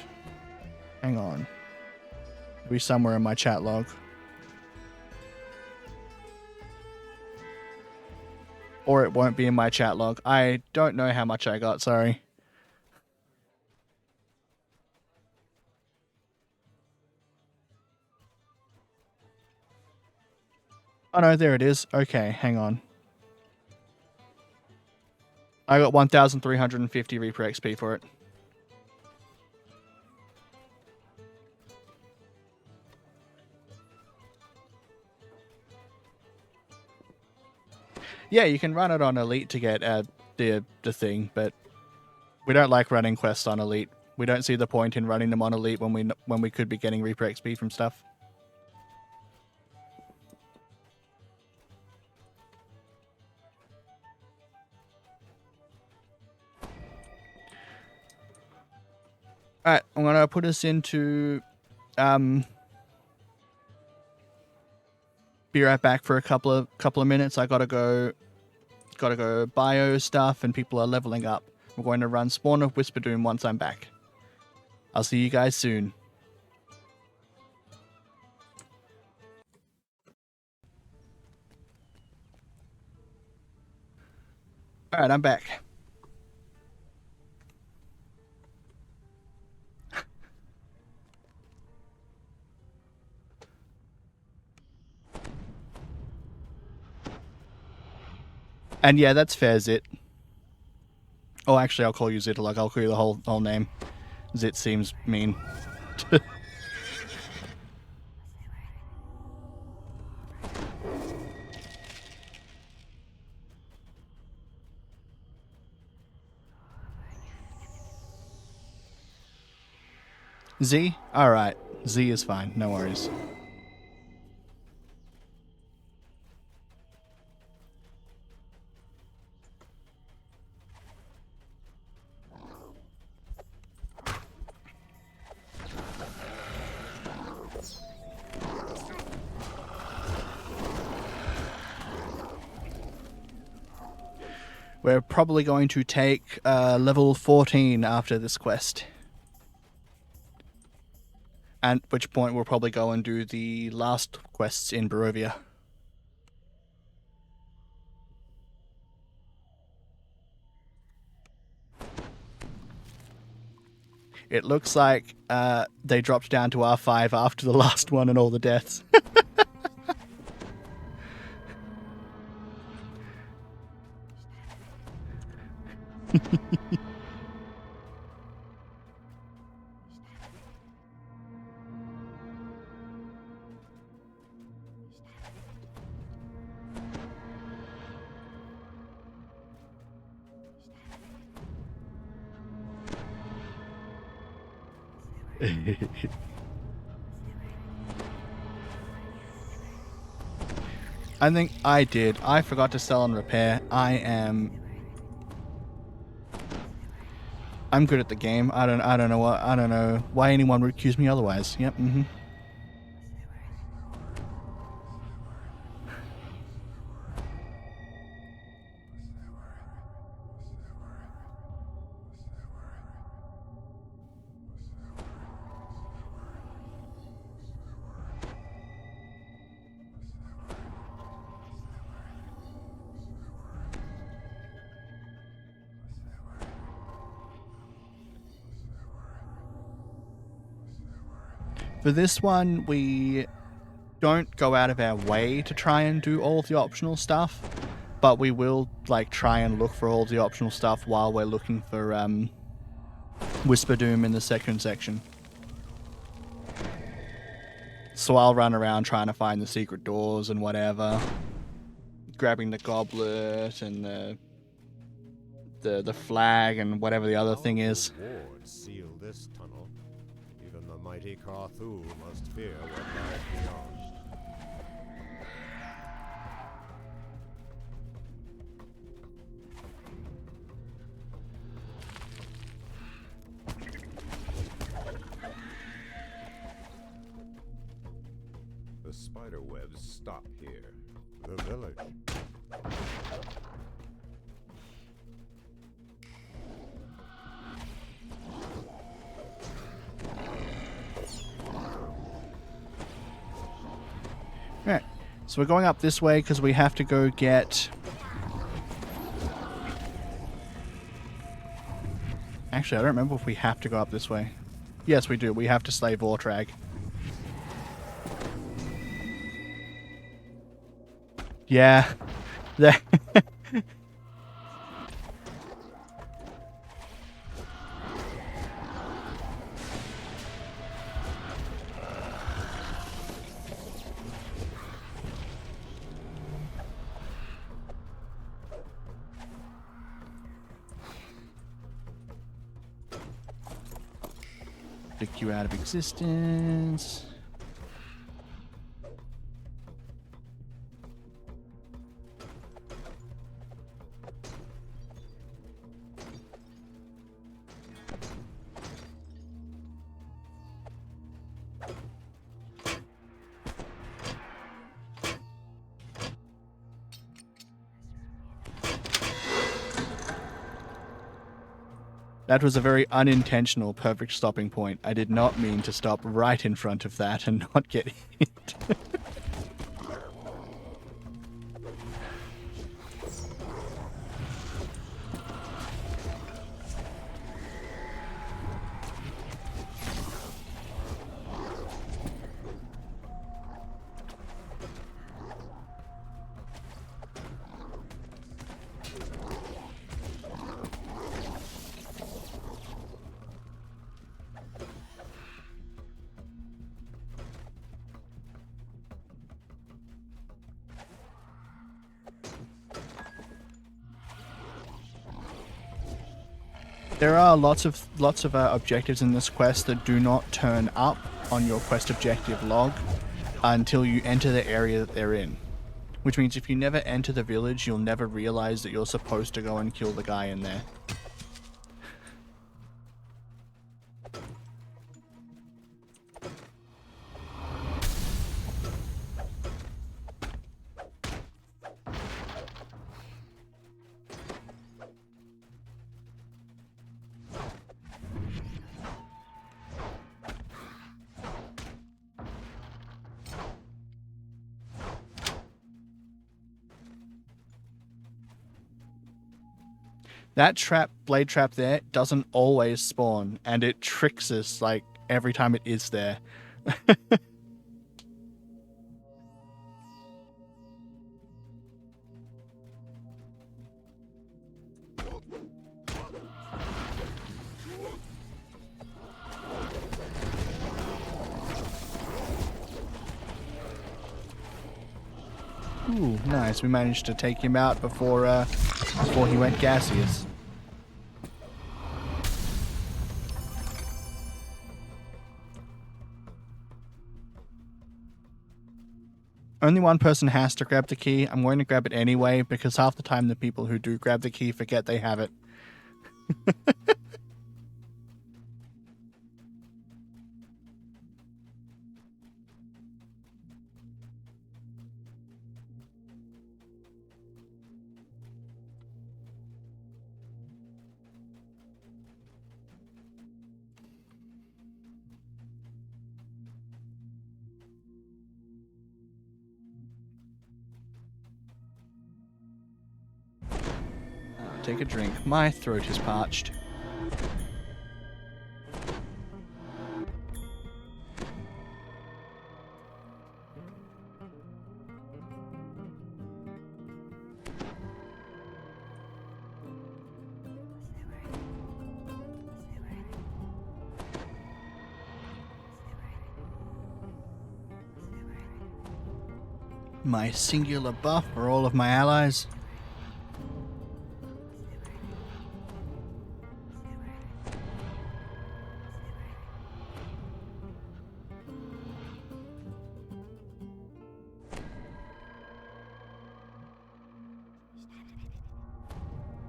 Hang on. It'll be somewhere in my chat log. Or it won't be in my chat log. I don't know how much I got, sorry. Oh no, there it is. Okay, hang on. I got 1,350 Reaper XP for it. Yeah, you can run it on Elite to get the thing, but we don't like running quests on Elite. We don't see the point in running them on Elite when we could be getting Reaper XP from stuff. Alright, I'm gonna put us into be right back for a couple of minutes. I gotta go bio stuff and people are leveling up. We're going to run Spawn of Whisperdoom once I'm back. I'll see you guys soon. Alright, I'm back. And yeah, that's fair, Zit. Oh, actually, I'll call you Zitalog. I'll call you the whole name. Zit seems mean. Z? Alright. Z is fine. No worries. We're probably going to take level 14 after this quest. At which point we'll probably go and do the last quests in Barovia. It looks like they dropped down to R5 after the last one and all the deaths. I think I did. I forgot to sell and repair. I'm good at the game. I don't know why anyone would accuse me otherwise. Yep. For this one, we don't go out of our way to try and do all of the optional stuff, but we will like try and look for all the optional stuff while we're looking for Whisperdoom in the second section. So I'll run around trying to find the secret doors and whatever, grabbing the goblet and the flag and whatever the other thing is. Wards seal this tunnel. Even the mighty Carthu must fear what lies beyond. The spider webs stop here. The village. Alright, so we're going up this way because we have to go get... Actually, I don't remember if we have to go up this way. Yes, we do. We have to slay Vortrag. Yeah. Pick you out of existence. That was a very unintentional perfect stopping point. I did not mean to stop right in front of that and not get hit. There are lots of objectives in this quest that do not turn up on your quest objective log until you enter the area that they're in. Which means if you never enter the village, you'll never realize that you're supposed to go and kill the guy in there. That blade trap there doesn't always spawn, and it tricks us like every time it is there. Ooh, nice. We managed to take him out before he went gaseous. Only one person has to grab the key. I'm going to grab it anyway, because half the time the people who do grab the key forget they have it. Take a drink. My throat is parched. My singular buff for all of my allies.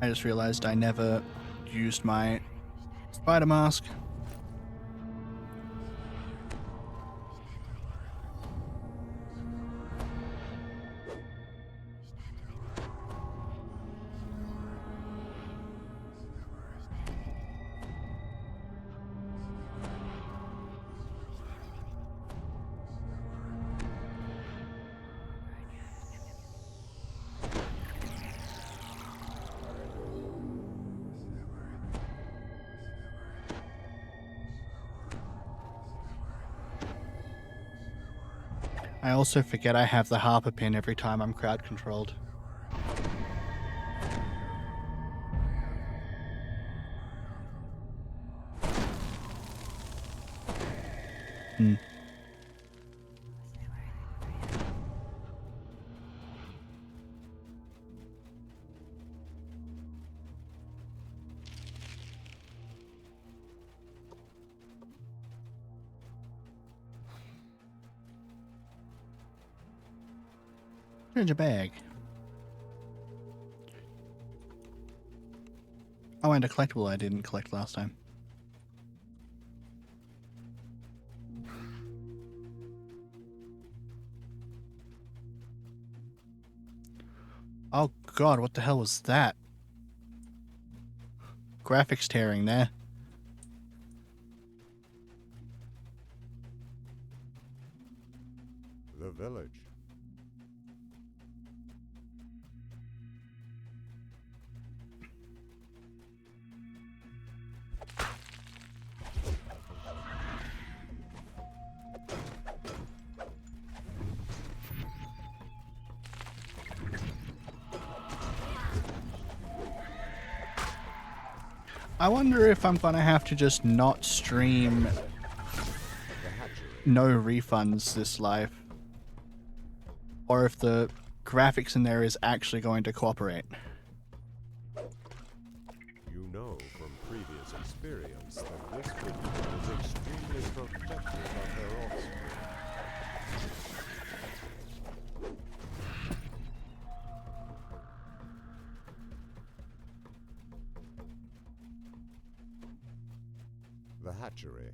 I just realized I never used my spider mask. I also forget I have the Harper pin every time I'm crowd controlled. There's a bag. Oh, and a collectible I didn't collect last time. Oh god, what the hell was that? graphics tearing there. The village. I wonder if I'm gonna have to just not stream no refunds this live. Or if the graphics in there is actually going to cooperate. You know from previous experience that Whisperdoom is extremely protective of their offspring. The hatchery.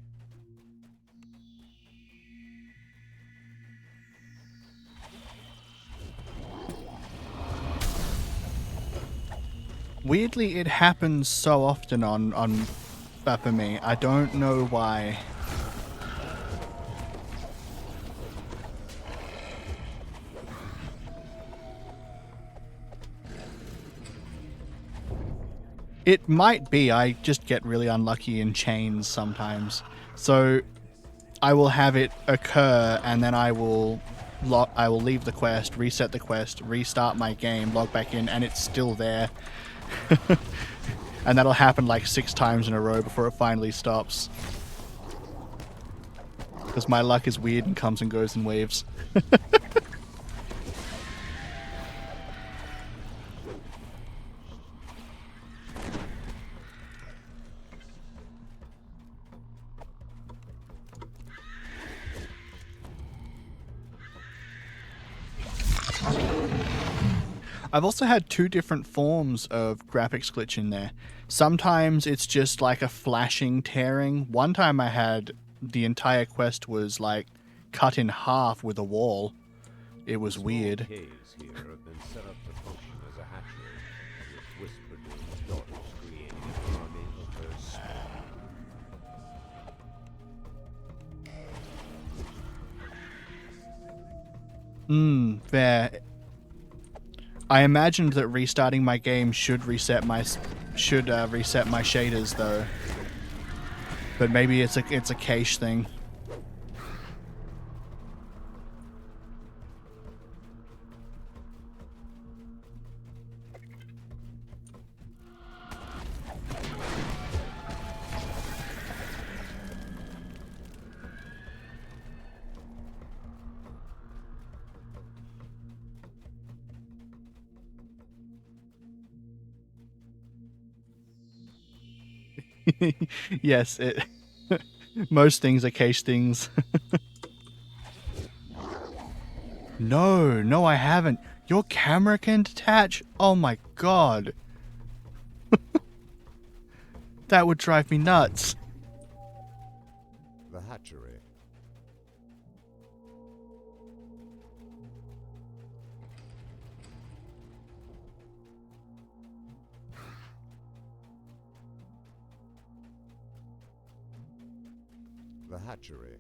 Weirdly, it happens so often on for me. I don't know why. It might be I just get really unlucky in chains sometimes. So I will have it occur and then I will leave the quest, reset the quest, restart my game, log back in, and it's still there. And that'll happen like 6 times in a row before it finally stops. Because my luck is weird and comes and goes in waves. I've also had 2 different forms of graphics glitch in there. Sometimes it's just like a flashing tearing. One time I had the entire quest was like cut in half with a wall. It was weird. Caves here have been set up to function as a hatchery, with Whisperdoom's daughters creating an army of their spawn. Fair. I imagined that restarting my game should reset my shaders though, but maybe it's a cache thing. Yes, most things are cache things. No, I haven't. Your camera can detach? Oh my god. That would drive me nuts. The hatchery. The hatchery.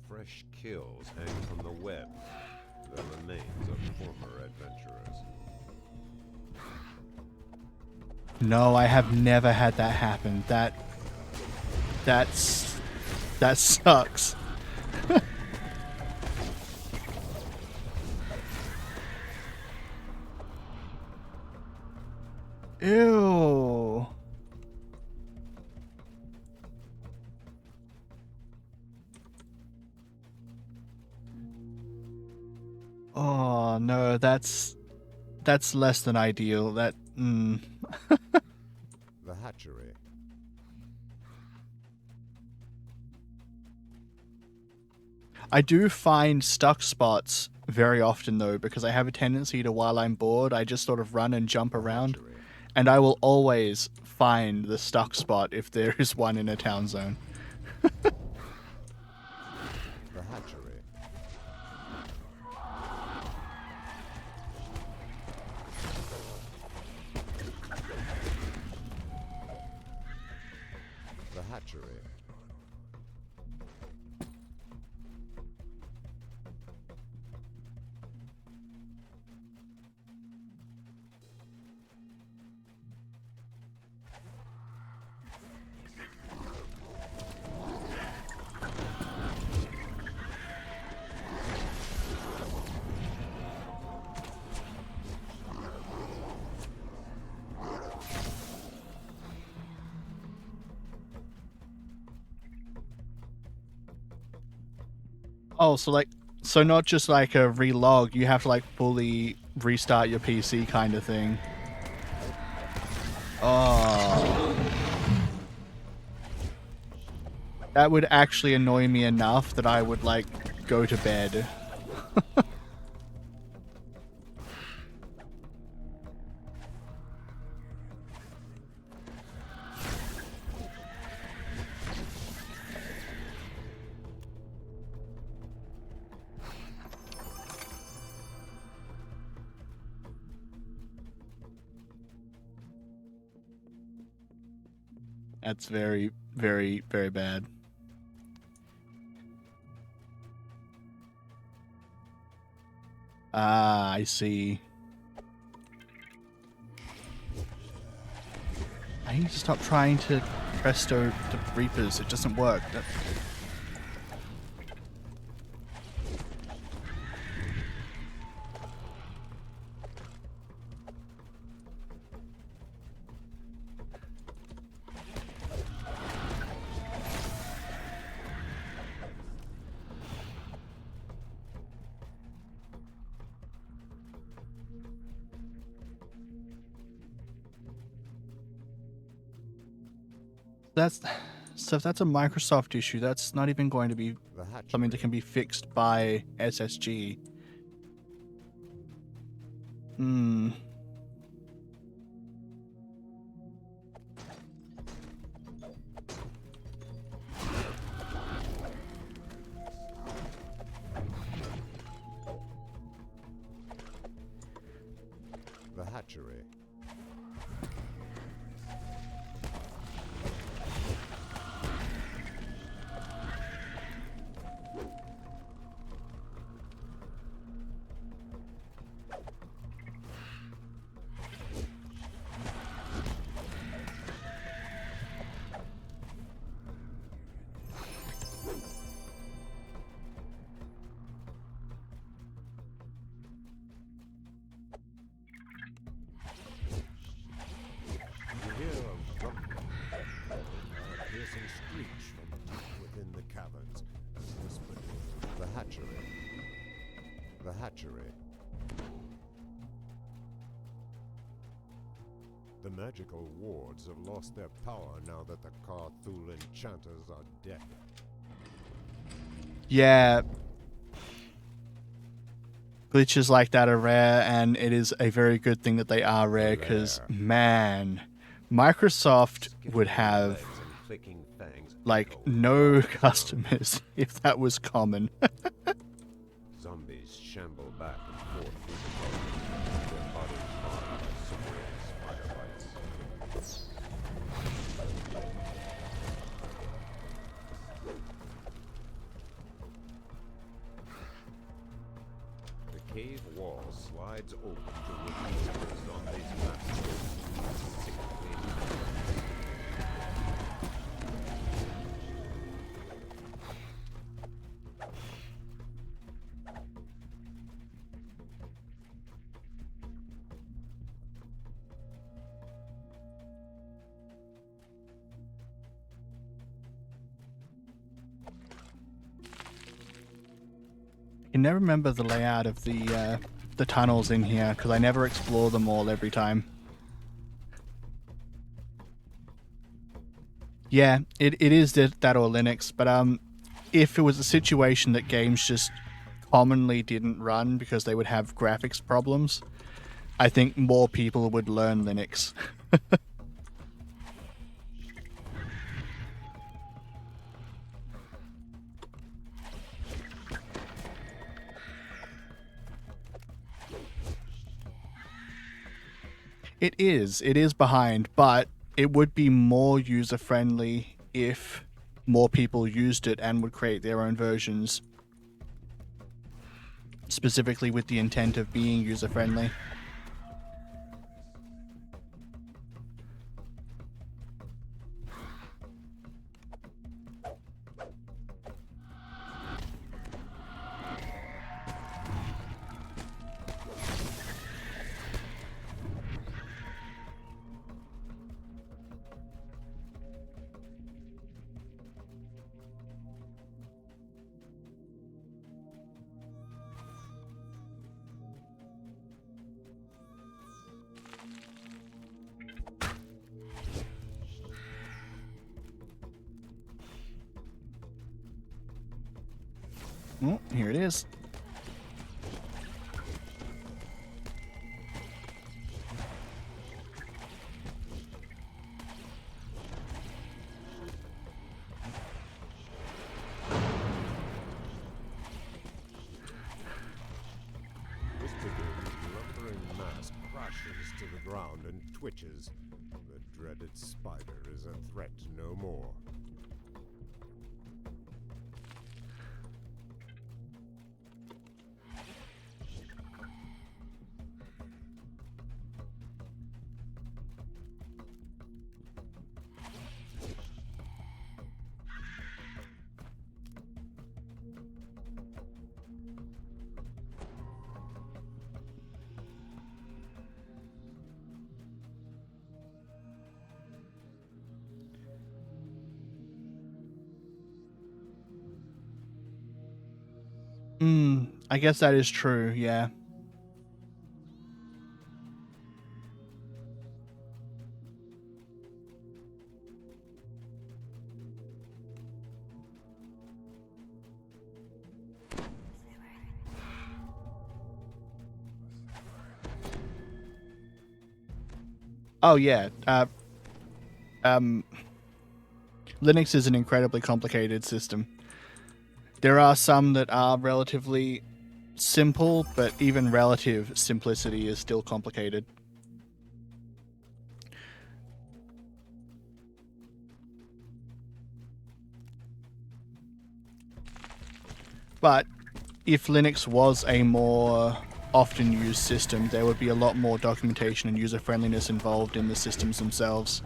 Fresh kills hang from the web, the remains of former adventurers. No, I have never had that happen. That sucks. Ew. Oh no, that's less than ideal. The hatchery. I do find stuck spots very often though, because I have a tendency to, while I'm bored, I just sort of run and jump around. And I will always find the stuck spot if there is one in a town zone. The hatchery. hatchery. Oh, so not just like a relog, you have to like fully restart your PC kind of thing. Oh. That would actually annoy me enough that I would like go to bed. That's very, very, very bad. Ah, I see. I need to stop trying to presto the Reapers. It doesn't work. So if that's a Microsoft issue, that's not even going to be something that can be fixed by SSG. The hatchery. The hatchery. The magical wards have lost their power now that the Carthul enchanters are dead. Yeah. Glitches like that are rare, and it is a very good thing that they are rare, because, man, Microsoft would have, like, no customers if that was common. Zombies shamble back and forth through the their bodies marred by severe spider bites. The cave wall slides open to release the zombies' master. I can never remember the layout of the tunnels in here, because I never explore them all every time. Yeah, it is that or Linux, but if it was a situation that games just commonly didn't run because they would have graphics problems, I think more people would learn Linux. It is behind, but it would be more user-friendly if more people used it and would create their own versions, specifically with the intent of being user-friendly. Oh, here it is. Whisperdoom's lumbering mass crashes to the ground and twitches. The dreaded spider is a threat no more. I guess that is true, yeah. Oh, yeah. Linux is an incredibly complicated system. There are some that are relatively simple, but even relative simplicity is still complicated. But if Linux was a more often used system, there would be a lot more documentation and user friendliness involved in the systems themselves.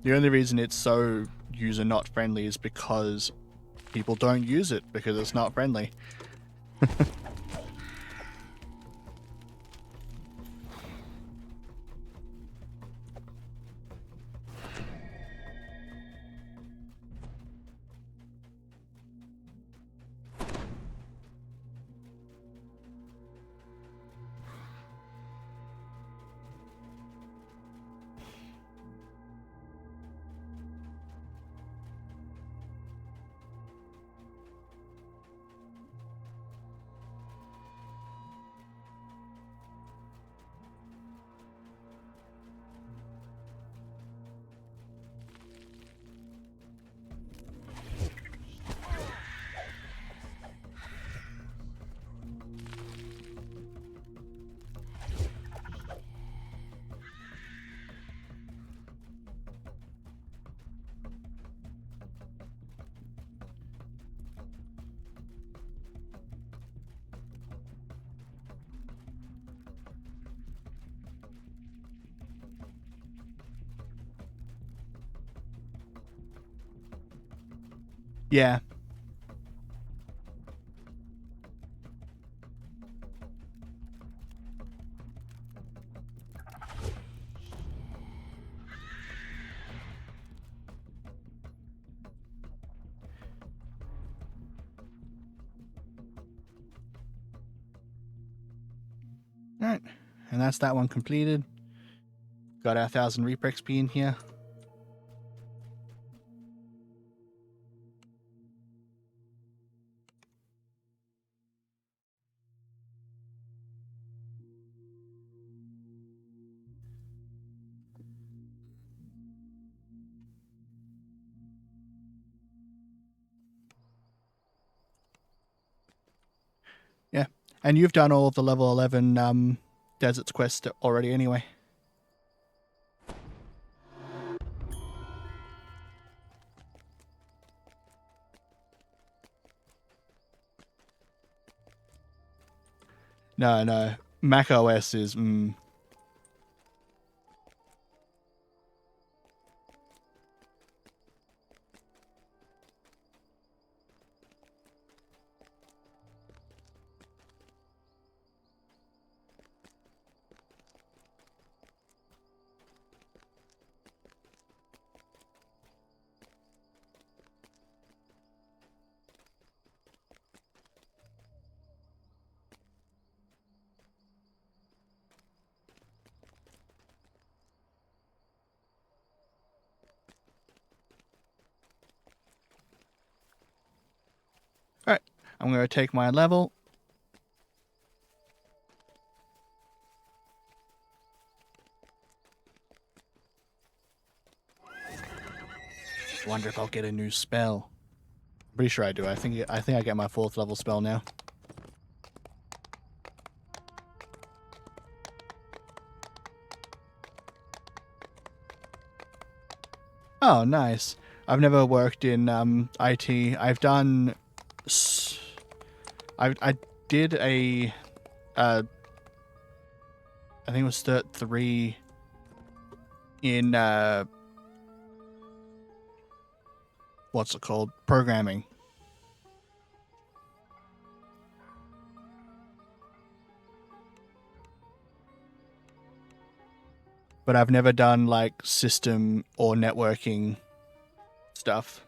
The only reason it's so user not friendly is because people don't use it because it's not friendly. Yeah. Alright, and that's that one completed. Got our 1000 Reap XP in here. Yeah, and you've done all of the level 11 Deserts quest already anyway. No. Mac OS is... Alright, I'm going to take my level. Wonder if I'll get a new spell. Pretty sure I do. I think I get my 4th level spell now. Oh, nice. I've never worked in IT. I've done... I did a... I think it was Cert 3 in... what's it called? Programming. But I've never done, like, system or networking stuff.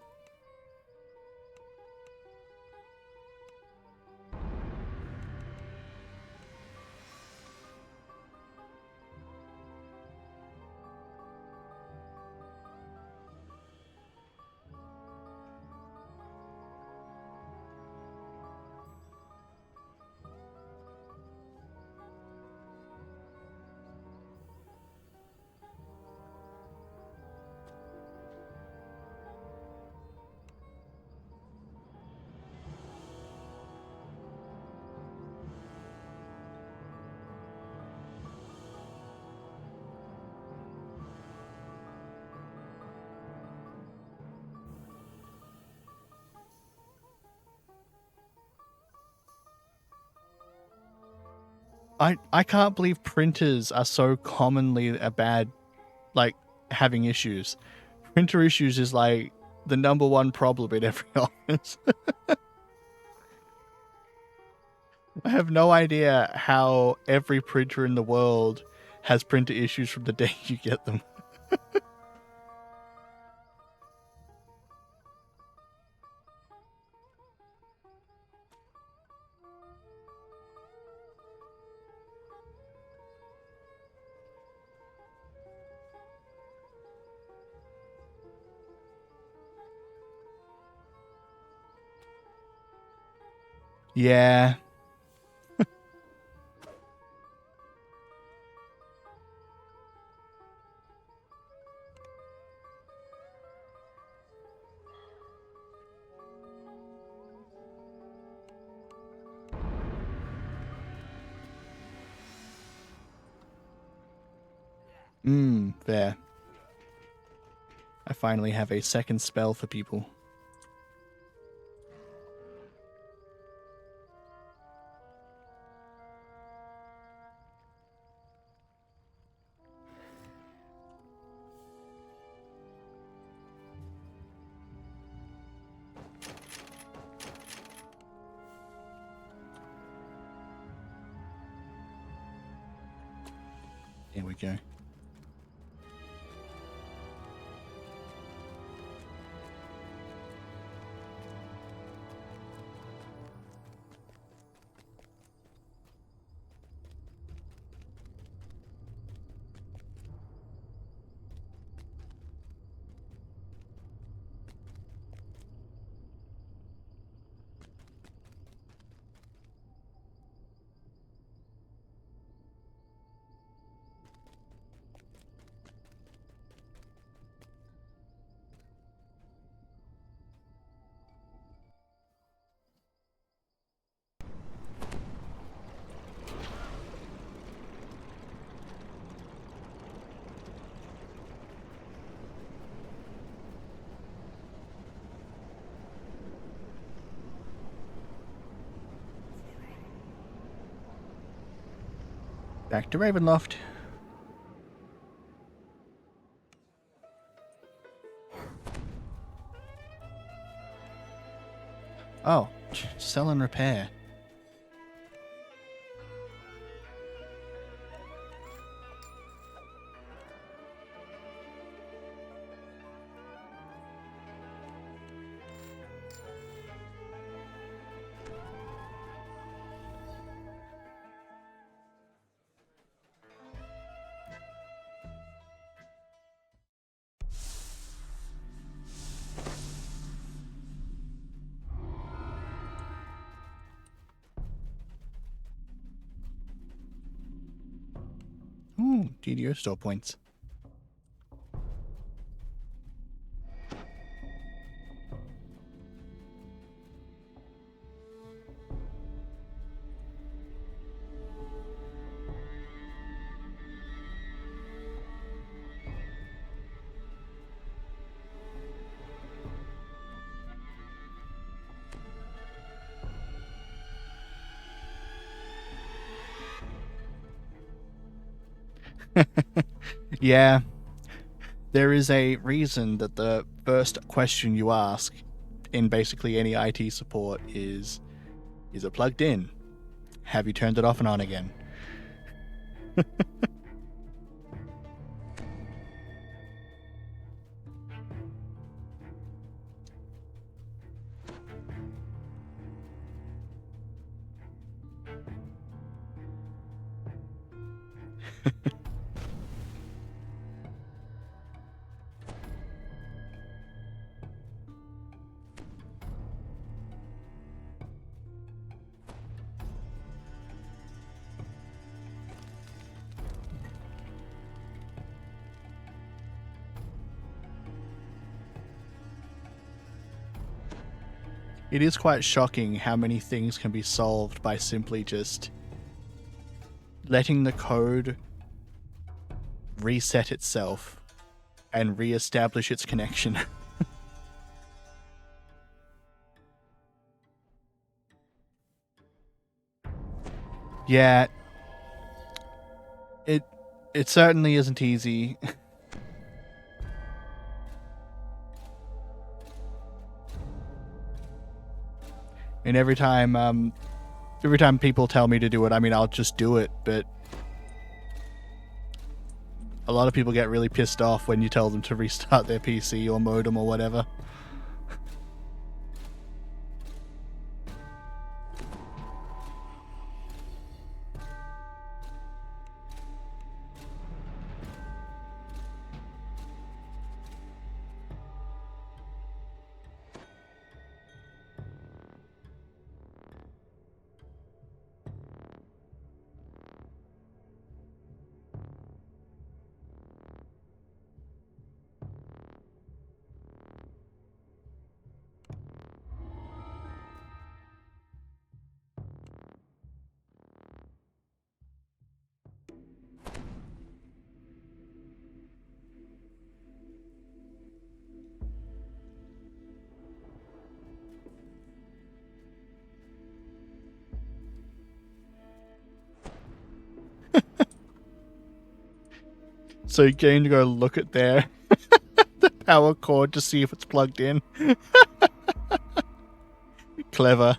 I can't believe printers are so commonly a bad, like, having issues. Printer issues is like the #1 problem in every office. I have no idea how every printer in the world has printer issues from the day you get them. Yeah. There. I finally have a second spell for people. Here we go. Back to Ravenloft. Oh, sell and repair. Ooh, DDO store points. Yeah, there is a reason that the first question you ask in basically any IT support is it plugged in? Have you turned it off and on again? It is quite shocking how many things can be solved by simply just letting the code reset itself and re-establish its connection. Yeah, it certainly isn't easy. And every time people tell me to do it, I mean, I'll just do it, but a lot of people get really pissed off when you tell them to restart their PC or modem or whatever. So you're going to go look at the power cord to see if it's plugged in. Clever.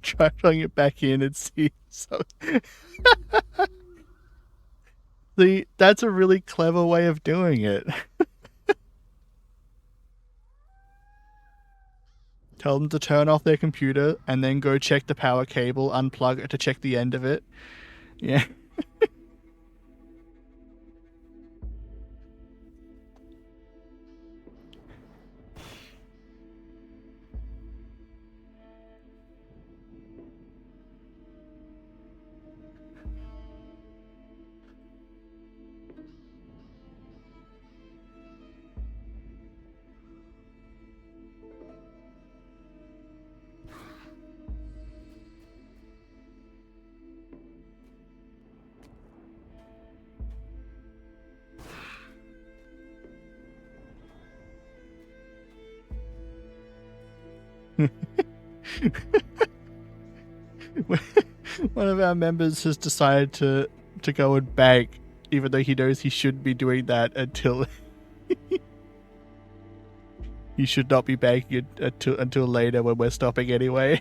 Try putting it back in and see. So, that's a really clever way of doing it. Tell them to turn off their computer and then go check the power cable, unplug it to check the end of it. Yeah. One of our members has decided to go and bank, even though he knows he shouldn't be doing that until he should not be banking it until later when we're stopping anyway.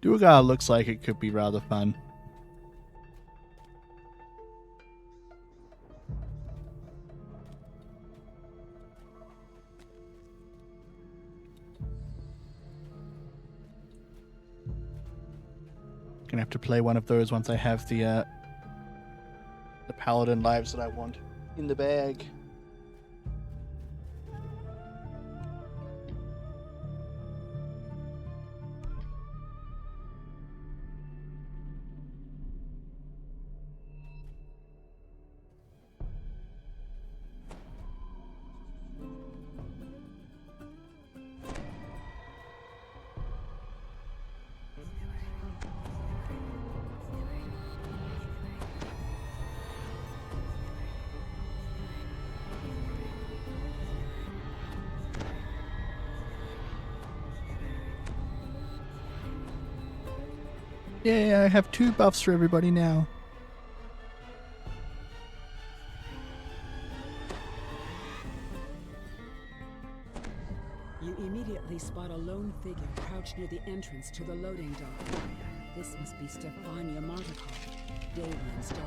Duergar looks like it could be rather fun. Gonna have to play one of those once I have the paladin lives that I want in the bag. Yeah, I have 2 buffs for everybody now. You immediately spot a lone figure crouched near the entrance to the loading dock. This must be Stefania Martikov, Davian's daughter.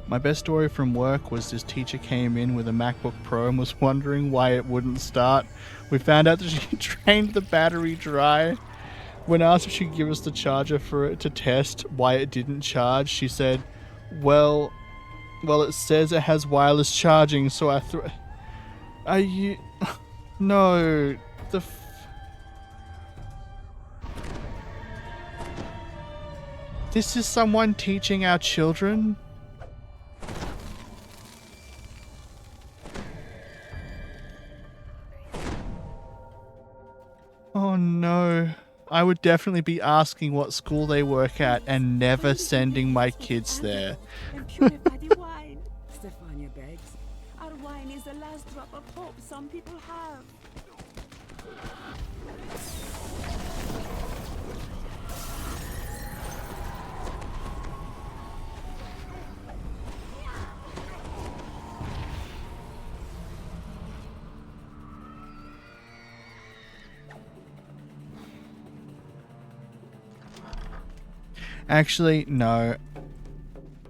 My best story from work was this teacher came in with a MacBook Pro and was wondering why it wouldn't start. We found out that she drained the battery dry. When asked if she could give us the charger for it to test why it didn't charge, she said, well, it says it has wireless charging, so I threw... Are you... No, This is someone teaching our children? Oh no. I would definitely be asking what school they work at and never sending my kids there. And purify the wine. Stefania begs. Our wine is the last drop of hope some people have. Actually, no.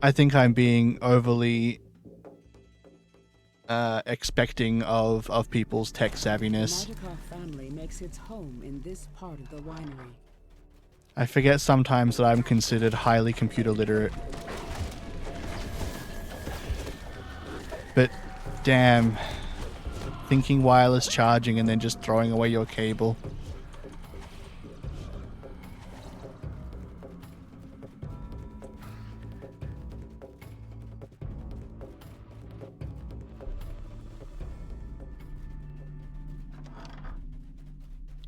I think I'm being overly expecting of people's tech savviness. The Martikov family makes its home in this part of the winery. I forget sometimes that I'm considered highly computer literate. But damn, thinking wireless charging and then just throwing away your cable.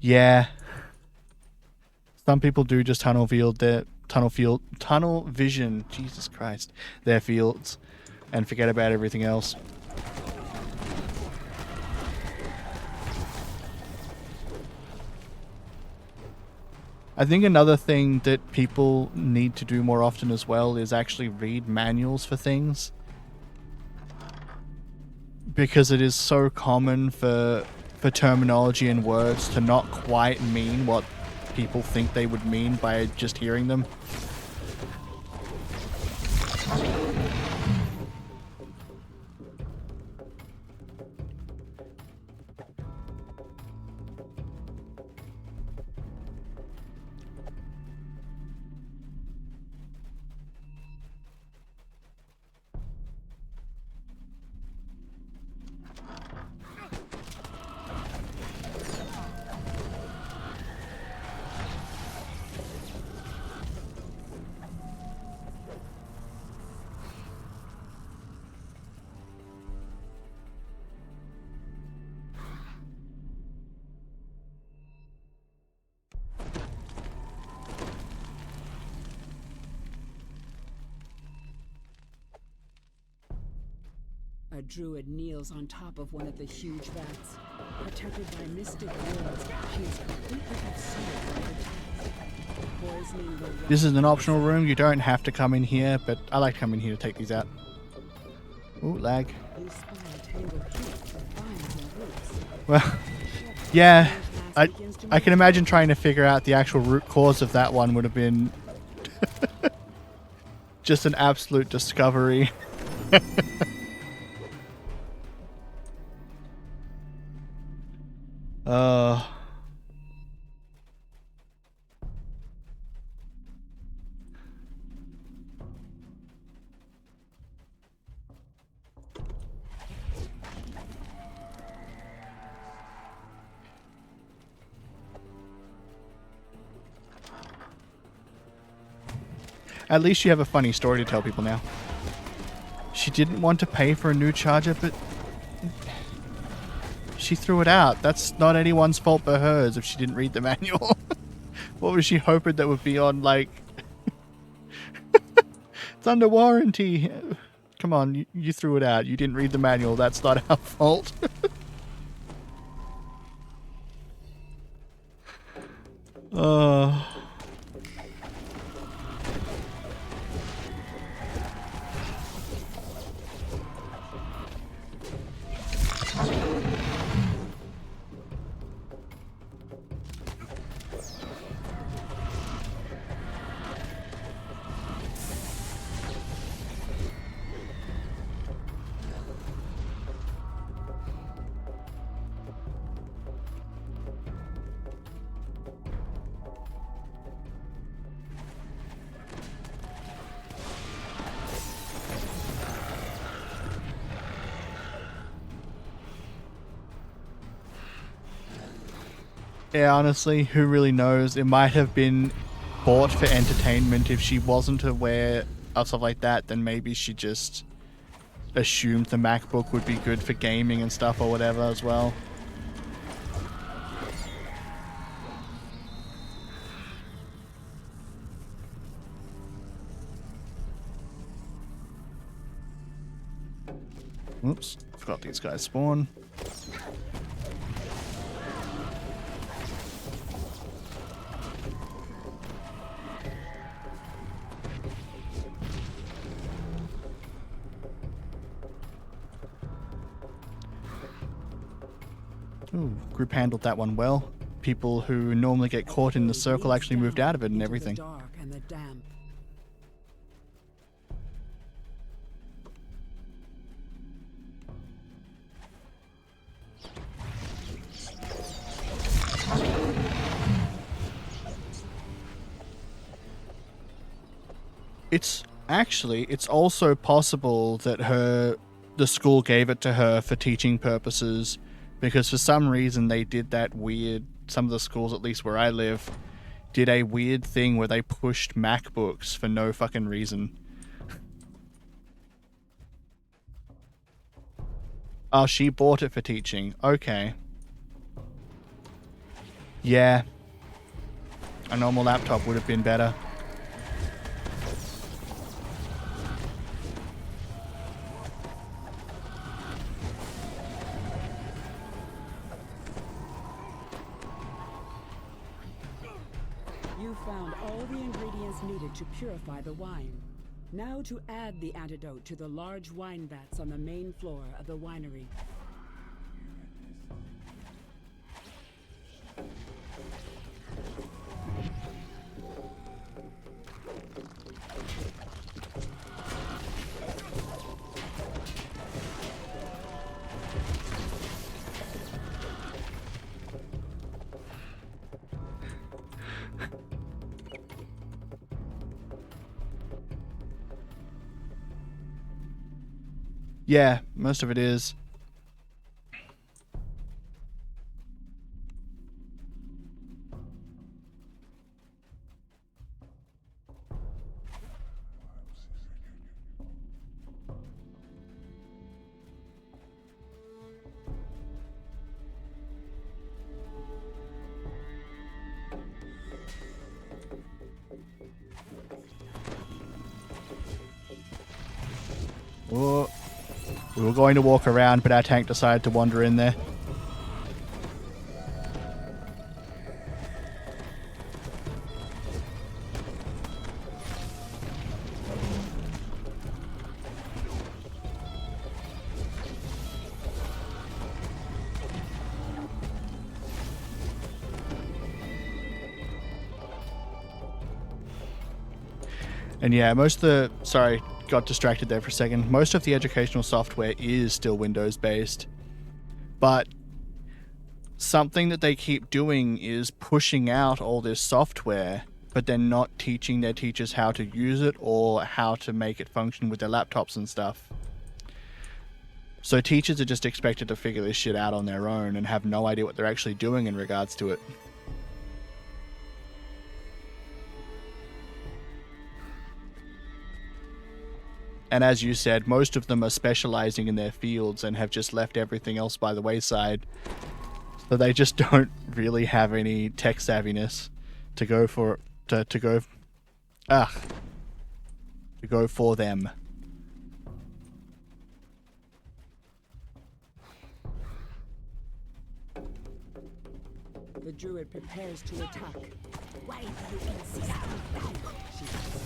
Yeah. Some people do just tunnel vision, Jesus Christ, their fields and forget about everything else. I think another thing that people need to do more often as well is actually read manuals for things. Because it is so common for terminology and words to not quite mean what people think they would mean by just hearing them. A druid kneels on top of one of the huge vats. Protected by mystic wards, she is completely consumed by the task. Poisoning the This is an optional room. You don't have to come in here, but I like to come in here to take these out. Ooh, lag. You spy a tangled heap of vines and roots. Well, yeah, I can imagine trying to figure out the actual root cause of that one would have been just an absolute discovery. At least you have a funny story to tell people now. She didn't want to pay for a new charger, but she threw it out. That's not anyone's fault but hers if she didn't read the manual. What was she hoping that would be on, like... It's under warranty. Come on, you threw it out. You didn't read the manual. That's not our fault. Yeah, honestly, who really knows? It might have been bought for entertainment. If she wasn't aware of stuff like that, then maybe she just assumed the MacBook would be good for gaming and stuff or whatever as well. Oops, forgot these guys spawn. Ooh, group handled that one well. People who normally get caught in the circle actually moved out of it and everything. The dark and the damp. It's also possible that the school gave it to her for teaching purposes, because for some reason they did that weird, some of the schools, at least where I live, did a weird thing where they pushed MacBooks for no fucking reason. Oh, she bought it for teaching. Okay. Yeah. A normal laptop would have been better. You found all the ingredients needed to purify the wine. Now to add the antidote to the large wine vats on the main floor of the winery. Yeah, most of it is. Whoa. We were going to walk around, but our tank decided to wander in there. And yeah, sorry, got distracted there for a second. Most of the educational software is still Windows based, but something that they keep doing is pushing out all this software, but they're not teaching their teachers how to use it or how to make it function with their laptops and stuff. So teachers are just expected to figure this shit out on their own and have no idea what they're actually doing in regards to it. And as you said, most of them are specializing in their fields and have just left everything else by the wayside. So they just don't really have any tech savviness to go for them. The druid prepares to attack. Why do you insist on that? She says.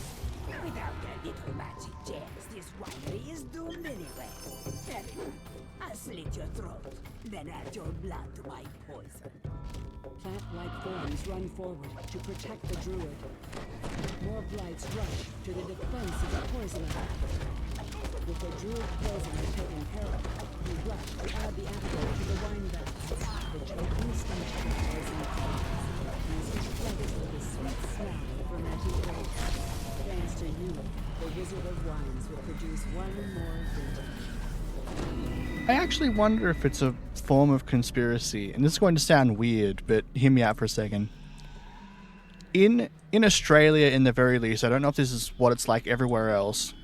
Without their little magic gems, this winery is doomed anyway. Very well. I'll slit your throat, then add your blood to my poison. Plant-like forms run forward to protect the druid. More blights rush to the defense of the poisoner. With the druid poisoner taken care of, he rushed to add the antidote to the wine vats. The choking stench of the poison fades. He is flooded with the sweet smell of fermented grapes. Thanks to you, the Wizard of Wines will produce one more vintage. I actually wonder if it's a form of conspiracy, and this is going to sound weird, but hear me out for a second. In Australia, in the very least, I don't know if this is what it's like everywhere else,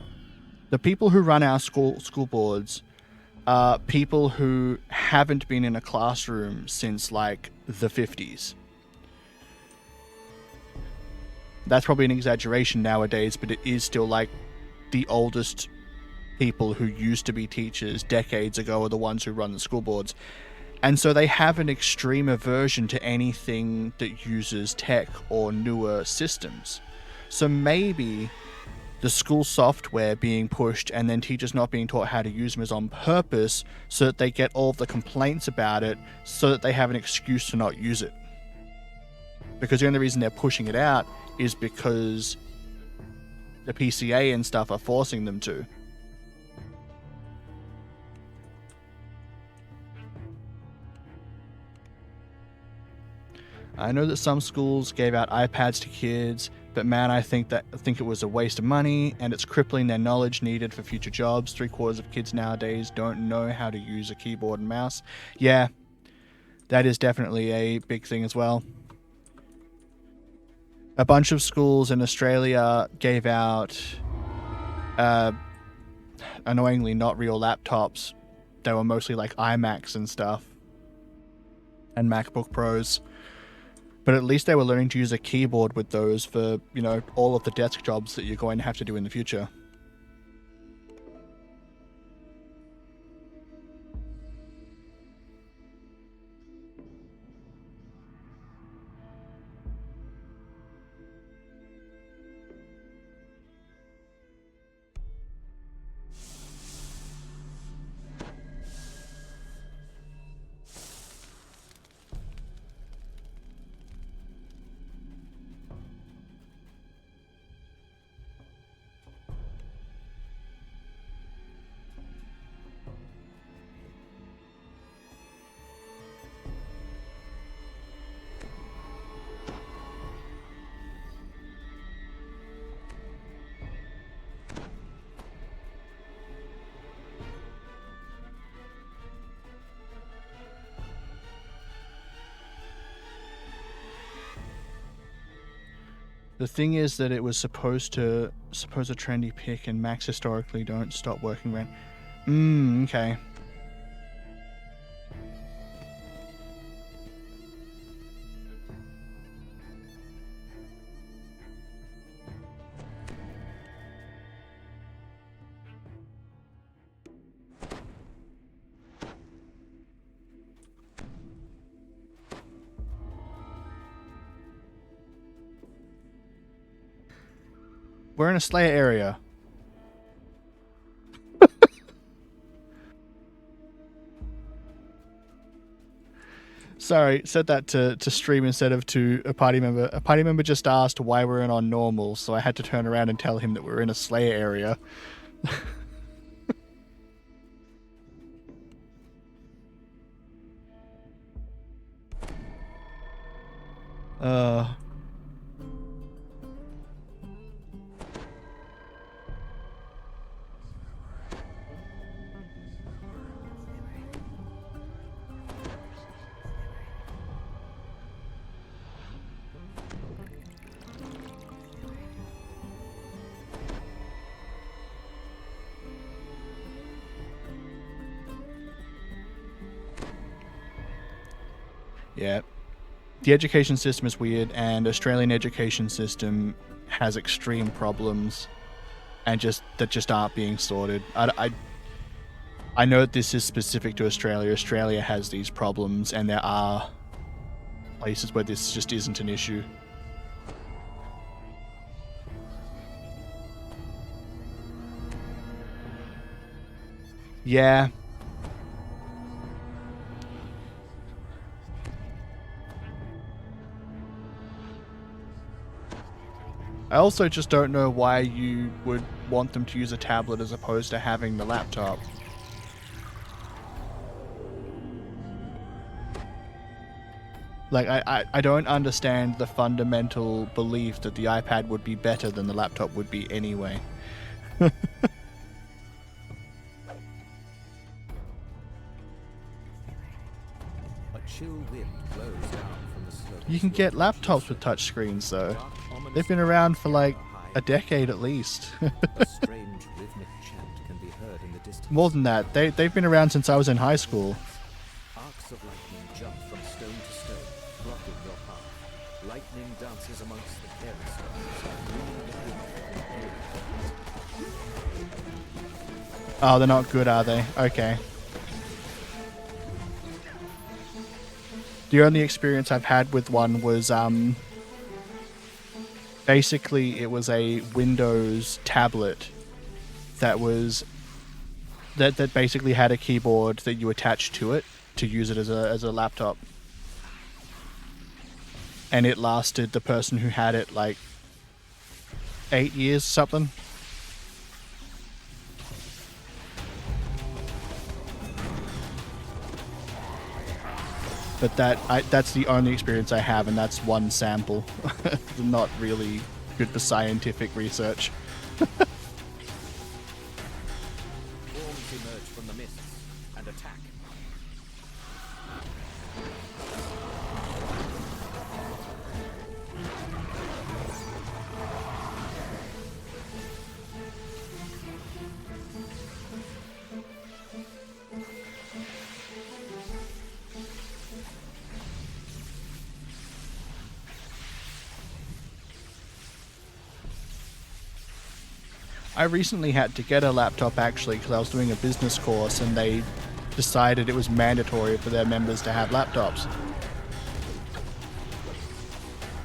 the people who run our school boards are people who haven't been in a classroom since, like, the 50s. That's probably an exaggeration nowadays, but it is still like the oldest people who used to be teachers decades ago are the ones who run the school boards. And so they have an extreme aversion to anything that uses tech or newer systems. So maybe the school software being pushed and then teachers not being taught how to use them is on purpose so that they get all of the complaints about it so that they have an excuse to not use it. Because the only reason they're pushing it out is because the PCA and stuff are forcing them to. I know that some schools gave out iPads to kids, But man, I think it was a waste of money, and it's crippling their knowledge needed for future jobs. 3/4 of kids nowadays don't know how to use a keyboard and mouse. Yeah, that is definitely a big thing as well. A bunch of schools in Australia gave out, annoyingly, not real laptops. They were mostly like iMacs and stuff, and MacBook Pros. But at least they were learning to use a keyboard with those for, you know, all of the desk jobs that you're going to have to do in the future. The thing is that it was supposed a trendy pick, and Macs historically don't stop working around. Okay. We're in a Slayer area. Sorry, said that to stream instead of to a party member. A party member just asked why we're in on normal, so I had to turn around and tell him that we're in a Slayer area. Yeah. The education system is weird, and Australian education system has extreme problems, and that just aren't being sorted. I know that this is specific to Australia. Australia has these problems, and there are places where this just isn't an issue. Yeah. I also just don't know why you would want them to use a tablet as opposed to having the laptop. Like, I don't understand the fundamental belief that the iPad would be better than the laptop would be anyway. A chill wind blows down from the slope. You can get laptops with touchscreens, though. They've been around for like a decade at least. A strange rhythmic chant can be heard in the distance. More than that, they've been around since I was in high school. Arcs of lightning jump from stone to stone, blocking your path. Lightning dances amongst the parent stones. Oh, they're not good, are they? Okay. The only experience I've had with one was, basically it was a Windows tablet that basically had a keyboard that you attached to it to use it as a laptop. And it lasted the person who had it like 8 years, something. But that's the only experience I have, and that's one sample. Not really good for scientific research. Swarms emerge from the mists and attack. I recently had to get a laptop actually because I was doing a business course and they decided it was mandatory for their members to have laptops.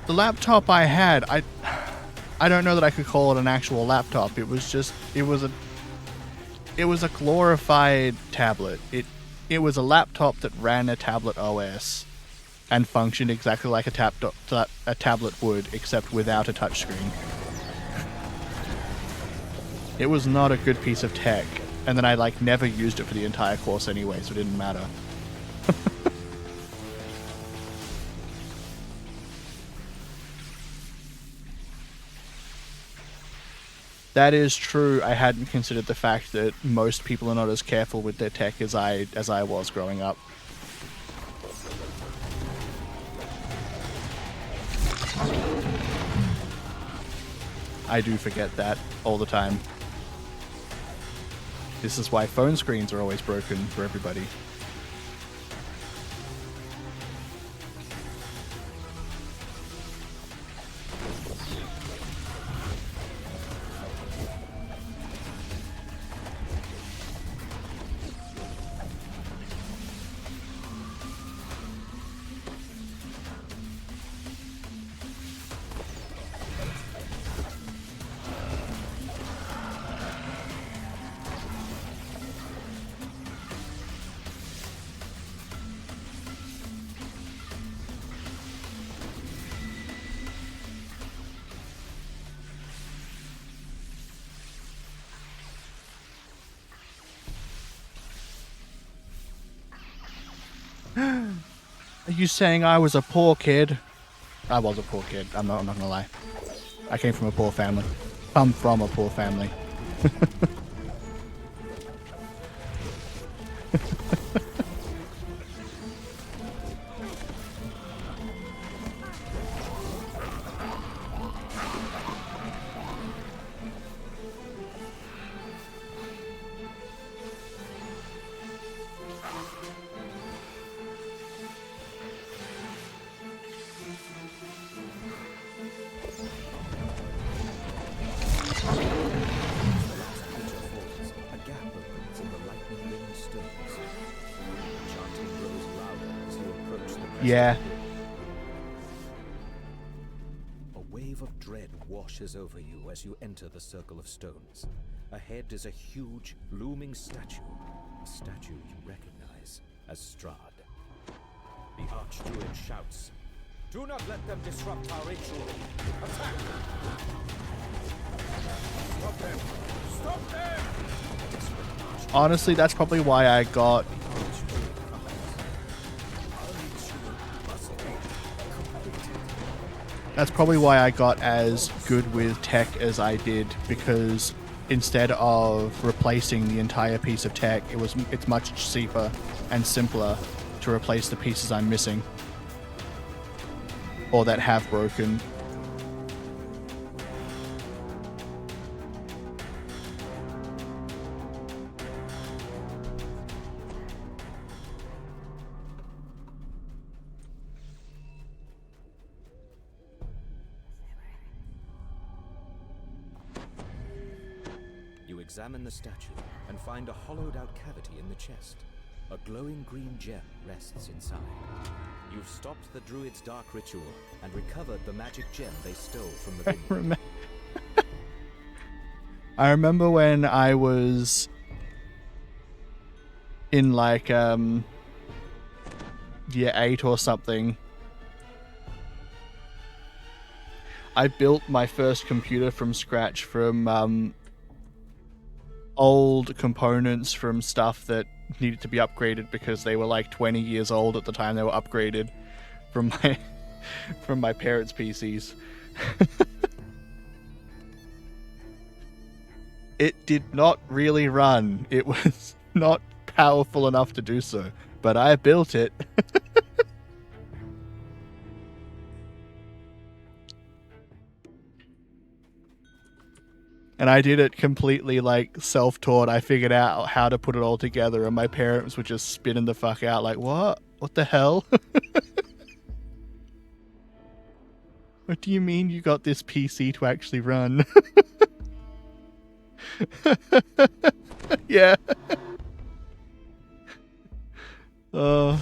The laptop I had, I don't know that I could call it an actual laptop. It was a glorified tablet. It was a laptop that ran a tablet OS and functioned exactly like a tablet would, except without a touchscreen. It was not a good piece of tech, and then I never used it for the entire course anyway, so it didn't matter. That is true. I hadn't considered the fact that most people are not as careful with their tech as I was growing up. I do forget that all the time. This is why phone screens are always broken for everybody. Are you saying I was a poor kid? I was a poor kid. I'm not gonna lie. I came from a poor family. I'm from a poor family. Yeah. A wave of dread washes over you as you enter the circle of stones. Ahead is a huge, looming statue. A statue you recognize as Strahd. The Archdruid shouts, "Do not let them disrupt our ritual! Attack! Stop them! Stop them!" Honestly, that's probably why I got... That's probably why I got as good with tech as I did, because instead of replacing the entire piece of tech, it's much cheaper and simpler to replace the pieces I'm missing or that have broken. Examine the statue and find a hollowed-out cavity in the chest. A glowing green gem rests inside. You've stopped the druid's dark ritual and recovered the magic gem they stole from the vineyard. I remember when I was in year 8 or something. I built my first computer from scratch from old components from stuff that needed to be upgraded because they were 20 years old at the time they were upgraded from my parents' PCs. It did not really run. It was not powerful enough to do so. But I built it. And I did it completely like self-taught. I figured out how to put it all together, and my parents were just spinning the fuck out like, what? What the hell? What do you mean you got this PC to actually run? Yeah. Oh.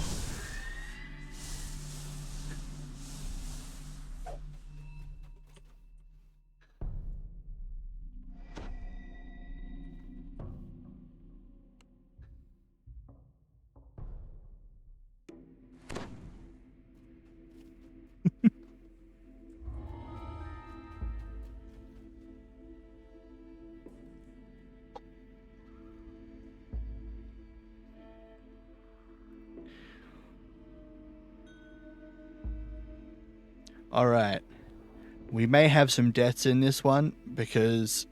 All right. We may have some deaths in this one because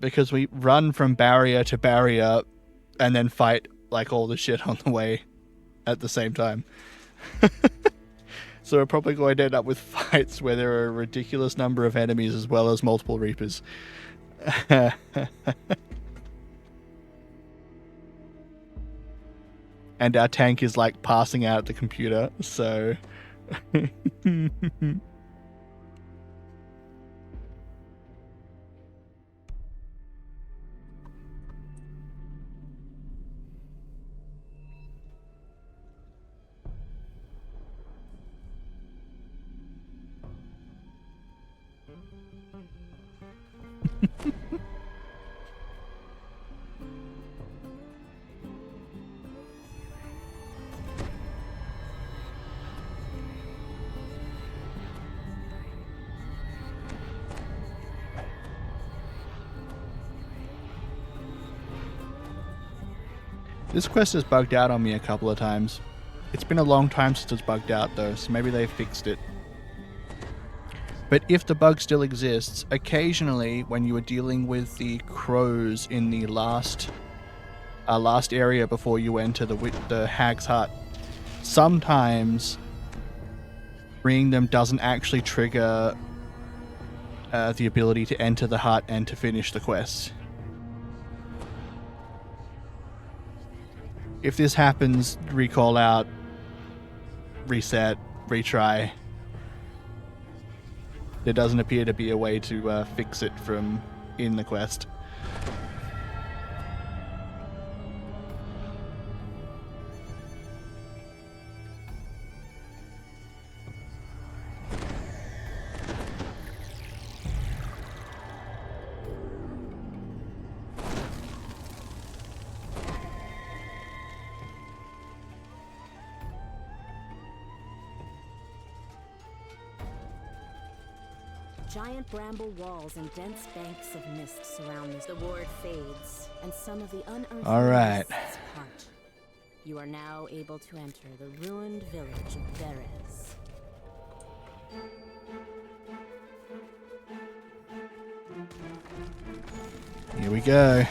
because we run from barrier to barrier and then fight like all the shit on the way at the same time. So we're probably going to end up with fights where there are a ridiculous number of enemies as well as multiple Reapers. And our tank is like passing out at the computer, so... This quest has bugged out on me a couple of times. It's been a long time since it's bugged out though, so maybe they fixed it. But if the bug still exists, occasionally when you were dealing with the crows in the last area before you enter the hag's hut, sometimes freeing them doesn't actually trigger the ability to enter the hut and to finish the quest. If this happens, recall out, reset, retry. There doesn't appear to be a way to fix it from in the quest. Giant bramble walls and dense banks of mist surround this. The ward fades, and some of the unearthly All right. mists part. You are now able to enter the ruined village of Beres. Here we go.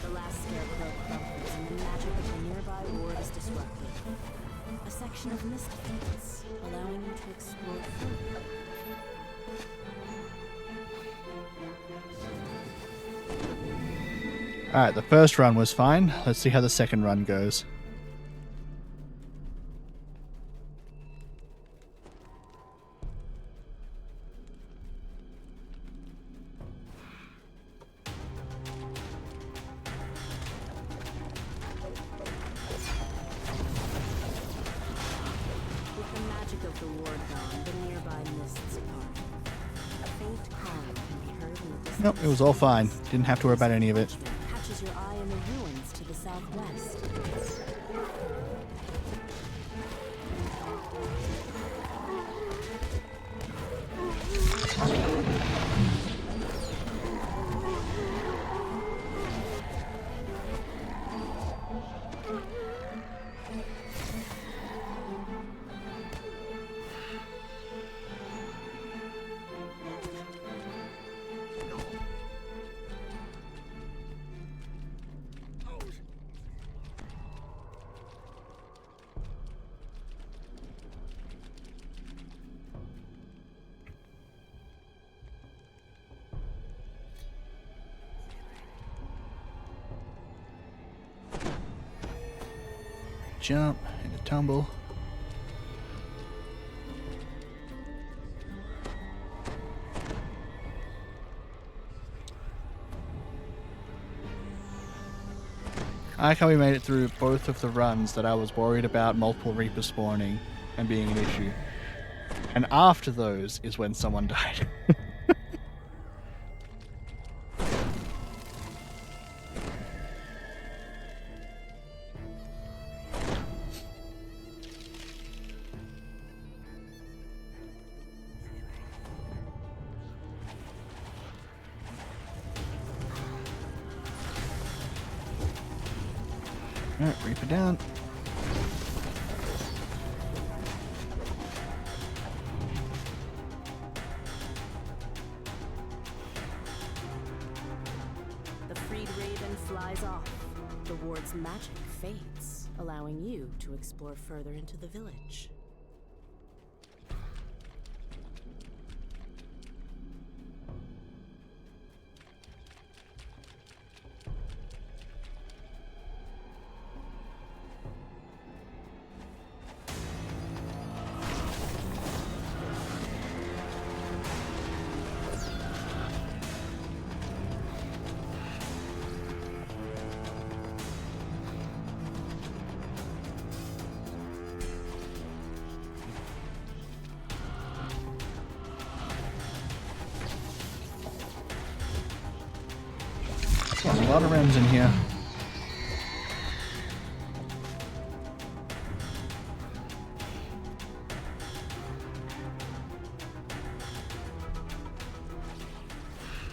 The last scarecrow crumples, and the magic of the nearby ward is disrupted. A section of mist fades, allowing you to explore further. Alright, the first run was fine. Let's see how the second run goes. With the magic of the ward gone, the nearby mists part. A faint calm can be heard in the distance. Nope, it was all fine. Didn't have to worry about any of it. Catches your eye in the ruins to the southwest. jump and a tumble. I like how we made it through both of the runs that I was worried about multiple Reapers spawning and being an issue. And after those is when someone died. Alright, Reaper down. The freed raven flies off. The ward's magic fades, allowing you to explore further into the village. There's a lot of rems in here.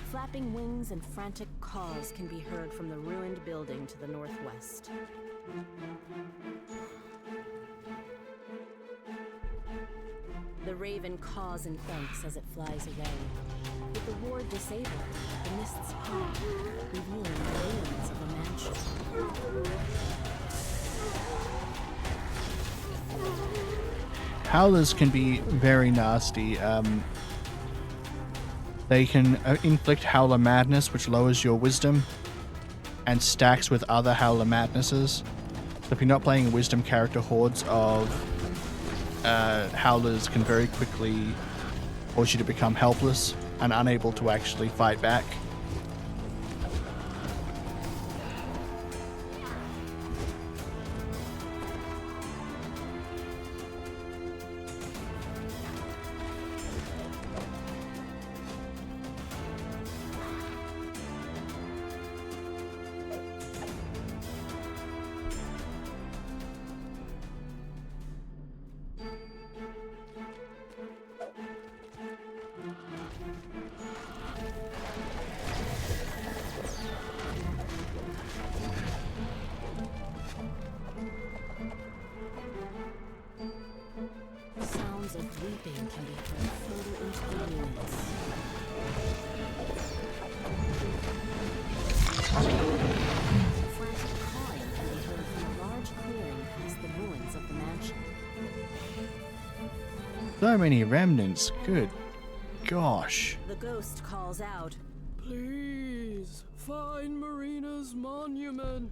Flapping wings and frantic caws can be heard from the ruined building to the northwest. The raven caws and thanks as it flies away. With the ward disabled, the mists part, revealing the ruins of a mansion. Howlers can be very nasty. They can inflict Howler Madness, which lowers your wisdom, and stacks with other Howler Madnesses. So if you're not playing a wisdom character, hordes of Howlers can very quickly cause you to become helpless and unable to actually fight back. Sounds of weeping can be heard further into the ruins. Frantic cawing can be heard from a large clearing past the ruins of the mansion. So many remnants. Good gosh. The ghost calls out, Please, find Marina's monument.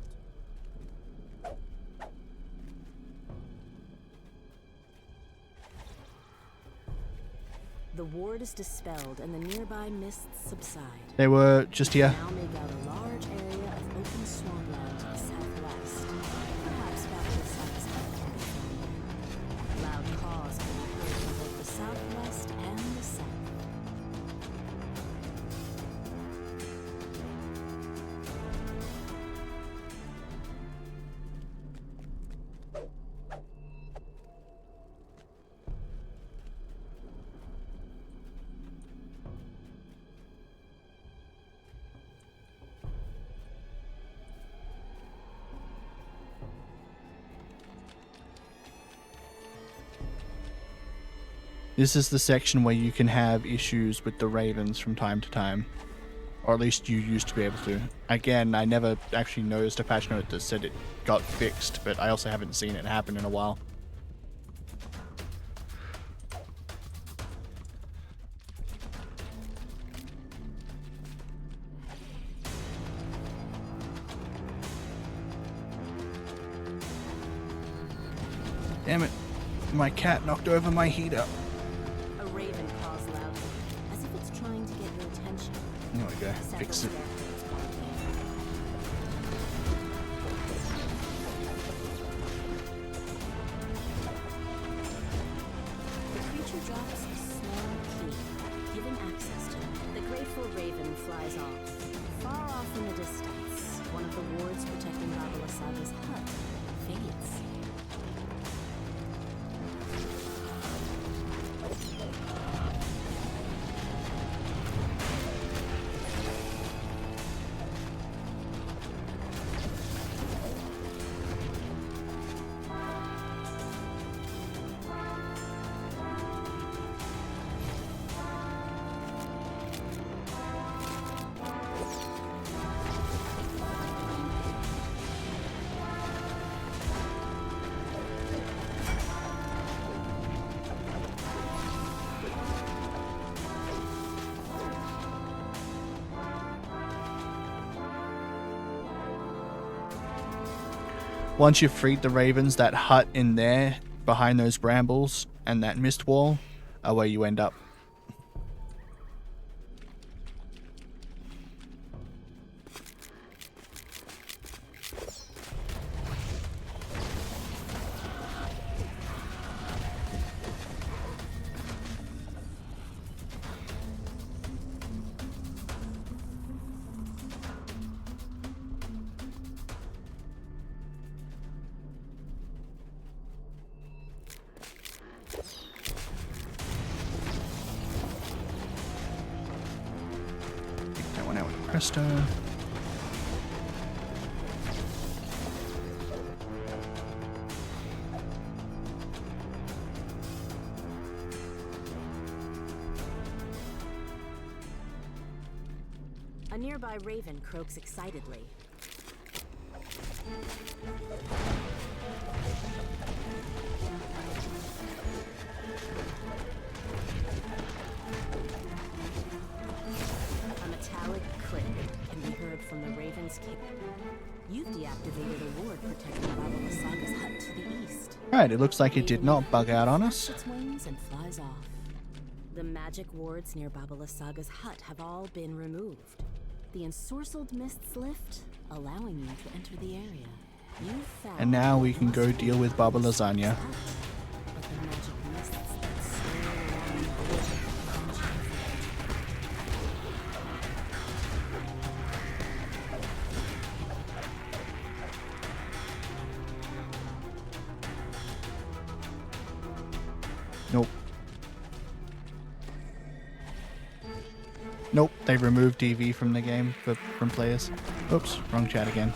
the ward is dispelled and the nearby mists subside. They were just here. Now make out a large area of open swampland to the southwest. Perhaps Bachelor satisfied. Loud caws can be heard from both the southwest and the south. This is the section where you can have issues with the ravens from time to time. Or at least you used to be able to. Again, I never actually noticed a patch note that said it got fixed, but I also haven't seen it happen in a while. Damn it. My cat knocked over my heater. A raven caws loudly, as if it's trying to get your attention. There we go. Several Fix it. scarecrows wander in. The creature drops a small key, giving access to it. The grateful raven flies off. Far off in the distance, one of the wards protecting Babalasaga's hut fades. Once you've freed the ravens, that hut in there, behind those brambles, and that mist wall, are where you end up. That one out with Presto. A nearby raven croaks excitedly. A metallic click can be heard from the raven's cape. You've deactivated a ward protecting Babalasaga's hut to the east. Right, it looks like it did not bug out on us. Its wings and flies off. The magic wards near Babalasaga's hut have all been removed. The ensorcelled mists lift, allowing you to enter the area. You've found And now we can go deal with Baba Lasagna. but the magic mists that swirl around the wood Nope. Nope, they removed DV from the game from players. Oops, wrong chat again.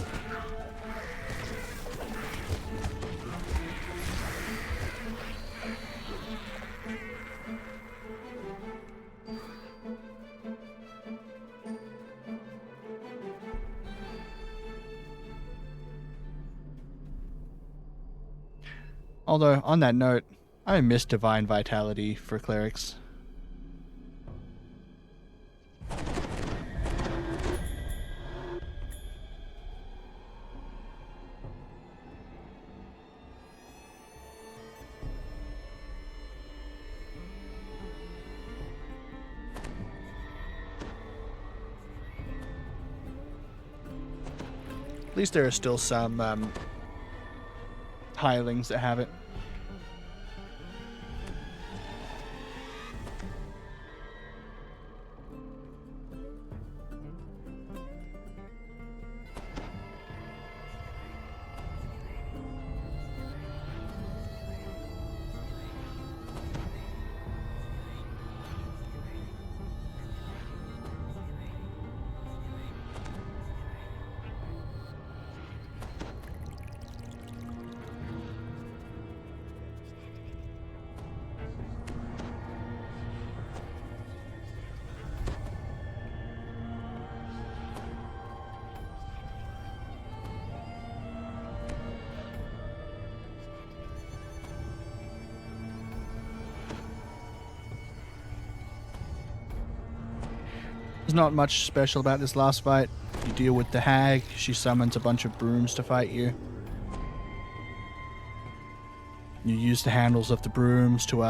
Although, on that note, I miss Divine Vitality for clerics. At least there are still some hirelings that have it. There's not much special about this last fight. You deal with the hag, she summons a bunch of brooms to fight you. You use the handles of the brooms to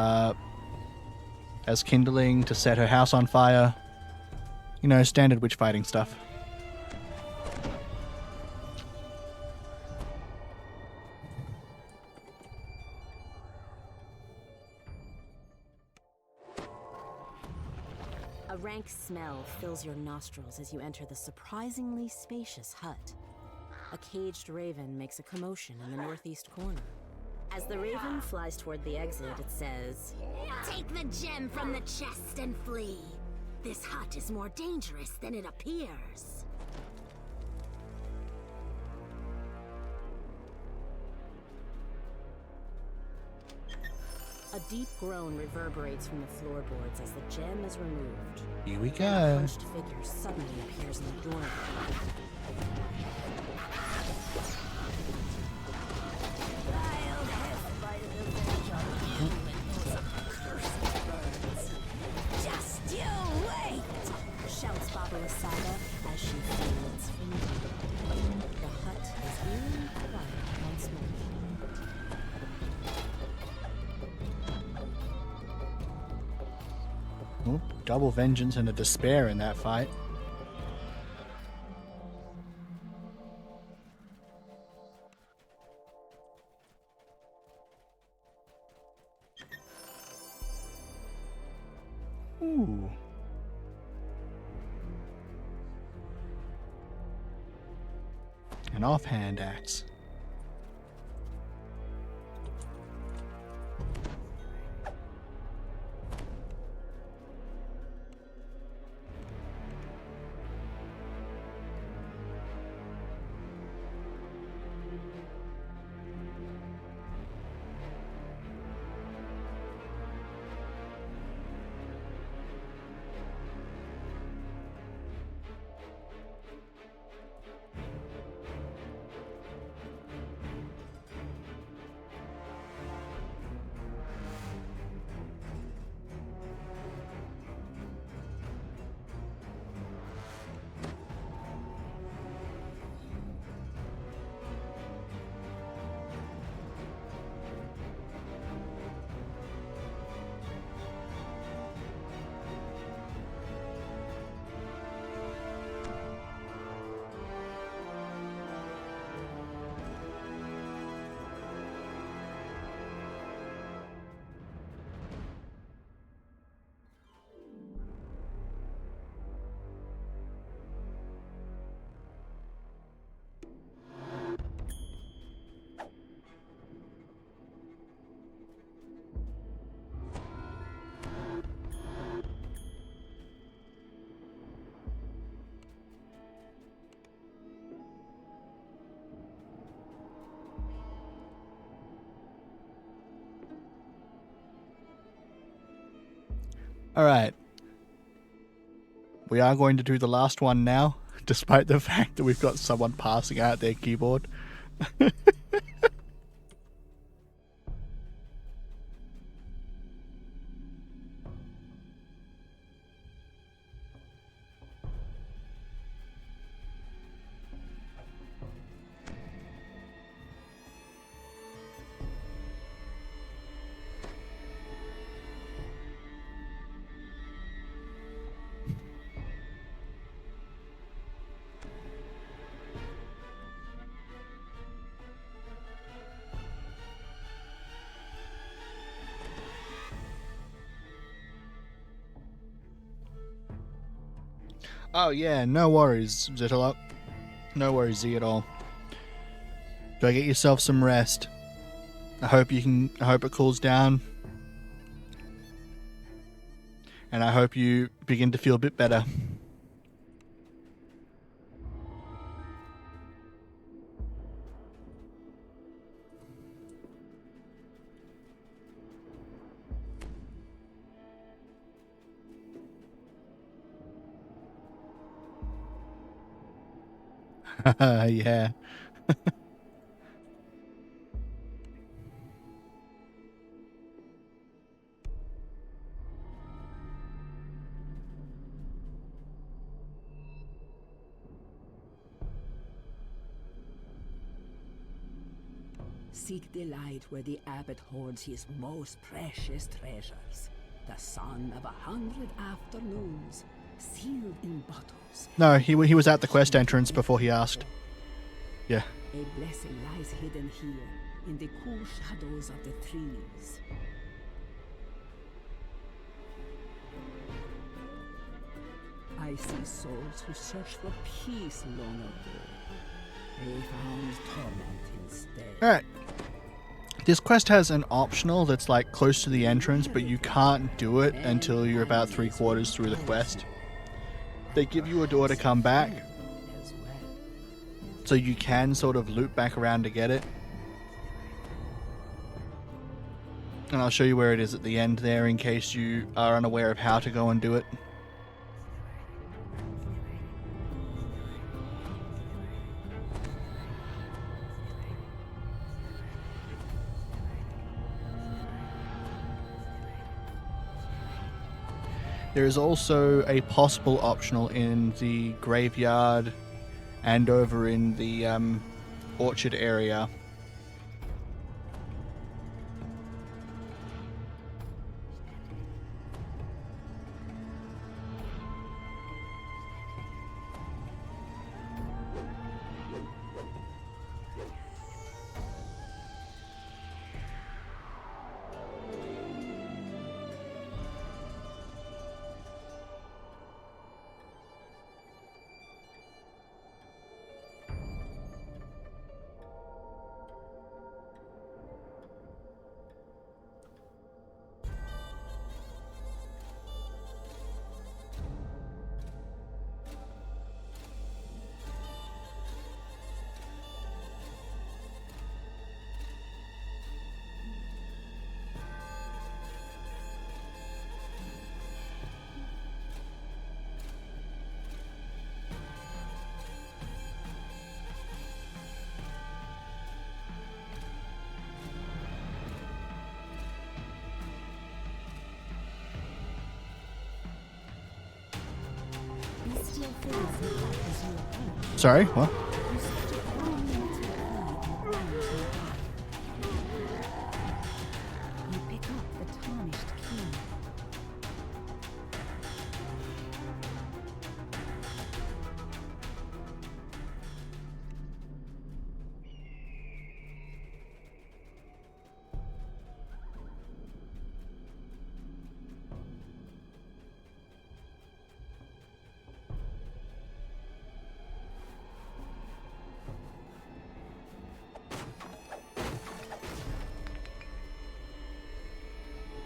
as kindling to set her house on fire. You know, standard witch fighting stuff. A rank smell fills your nostrils as you enter the surprisingly spacious hut. A caged raven makes a commotion in the northeast corner. As the raven flies toward the exit, it says, "Take the gem from the chest and flee. This hut is more dangerous than it appears." A deep groan reverberates from the floorboards as the gem is removed. Here we And a go. hunched figure suddenly appears in the doorway. Just you wait! Shouts Baba Saga as she fades from view. The hut is eerie quiet once more. Ooh, double vengeance and a despair in that fight. Ooh. An offhand axe. Alright. We are going to do the last one now, despite the fact that we've got someone passing out their keyboard. Oh yeah, no worries, Zittalok. No worries, Z at all. Go get yourself some rest. I hope it cools down. And I hope you begin to feel a bit better. Yeah. Seek delight where the abbot hoards his most precious treasures. The sun of 100 afternoons, sealed in bottles. No, he was at the quest entrance before he asked. Yeah. A blessing lies hidden here, in the cool shadows of the trees. I see souls who searched for peace long ago. They found torment instead. Alright. This quest has an optional that's like close to the entrance, but you can't do it until you're about 3/4 through the quest. They give you a door to come back, As well. so you can sort of loop back around to get it. And I'll show you where it is at the end there in case you are unaware of how to go and do it. There is also a possible optional in the graveyard and over in the orchard area. Bestial figures look like as you approach. Sorry, what? You spot a prominent blade in the You pick up the tarnished key.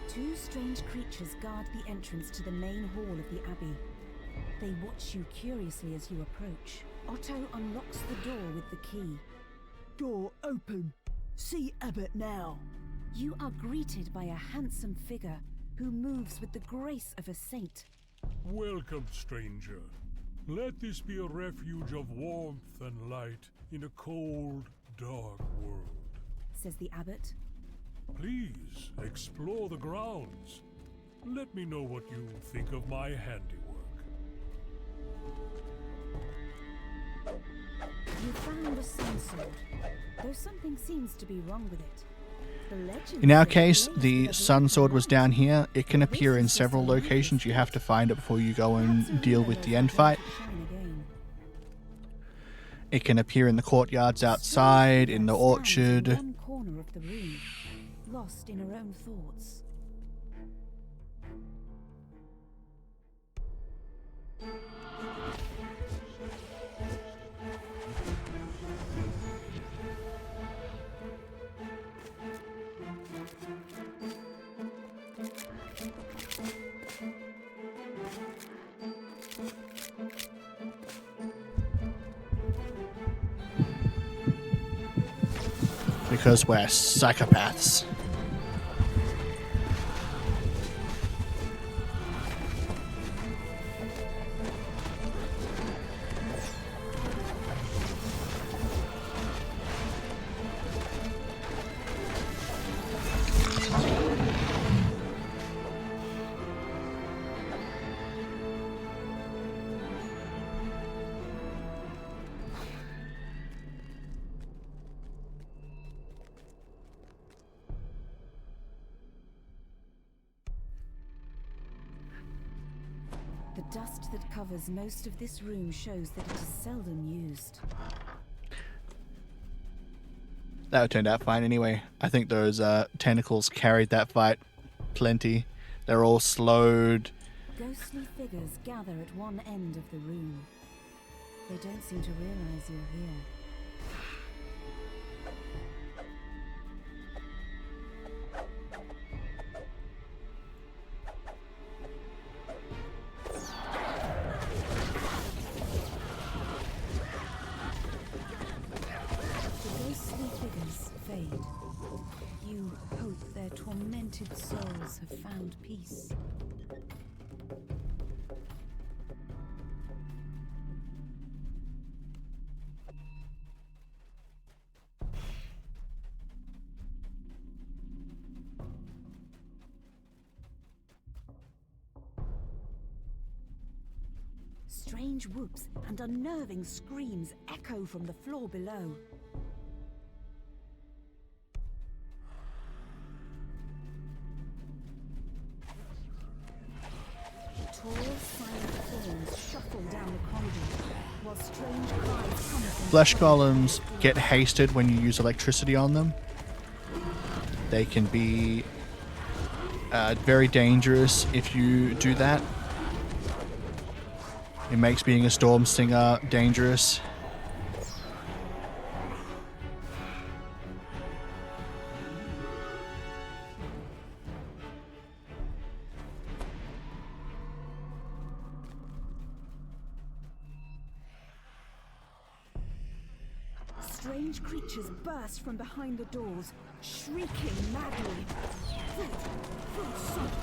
Two strange creatures guard the entrance to the main hall of the abbey. They watch you curiously as you approach. Otto unlocks the door with the key. Door open. See Abbot now. You are greeted by a handsome figure who moves with the grace of a saint. Welcome, stranger. Let this be a refuge of warmth and light in a cold, dark world. Says the abbot. Please explore the grounds. Let me know what you think of my handiwork. You found a sun sword, though something seems to be wrong with it. The legend In our says case, blades the of sun sword was down lightning. here. It can appear in several locations. You have to find it before you go and deal with the end fight. Shine again. It can appear in the courtyards outside, in the Stands in orchard. one corner of the room, lost in her own thoughts. Because we're psychopaths. The dust that covers most of this room shows that it is seldom used. That turned out fine anyway. I think those tentacles carried that fight plenty. They're all slowed. Ghostly figures gather at one end of the room. They don't seem to realize you're here. You hope their tormented souls have found peace. Strange whoops and unnerving screams echo from the floor below. Tall, silent forms shuffle down the corridor, while strange cries come from Flesh golems get hasted when you use electricity on them. They can be very dangerous if you do that. It makes being a storm singer dangerous. Strange creatures burst from behind the doors, shrieking madly.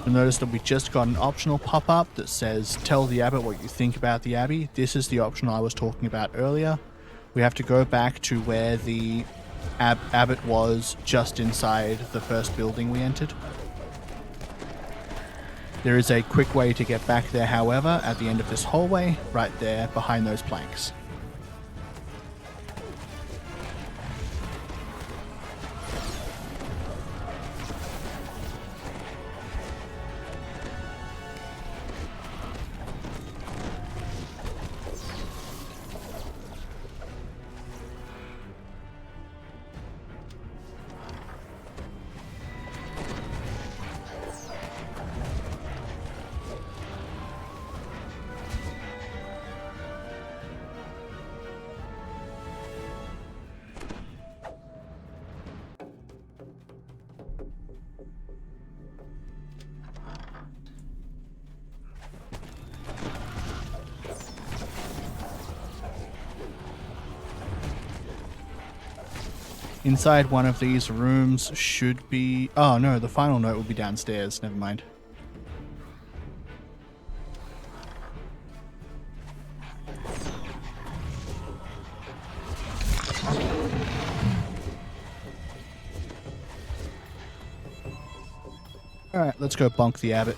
You'll notice that we just got an optional pop-up that says, tell the abbot what you think about the abbey. This is the option I was talking about earlier. We have to go back to where the abbot was just inside the first building we entered. There is a quick way to get back there, however, at the end of this hallway, right there behind those planks. Inside one of these rooms should be... Oh no, the final note will be downstairs. Never mind. Alright, let's go bonk the abbot.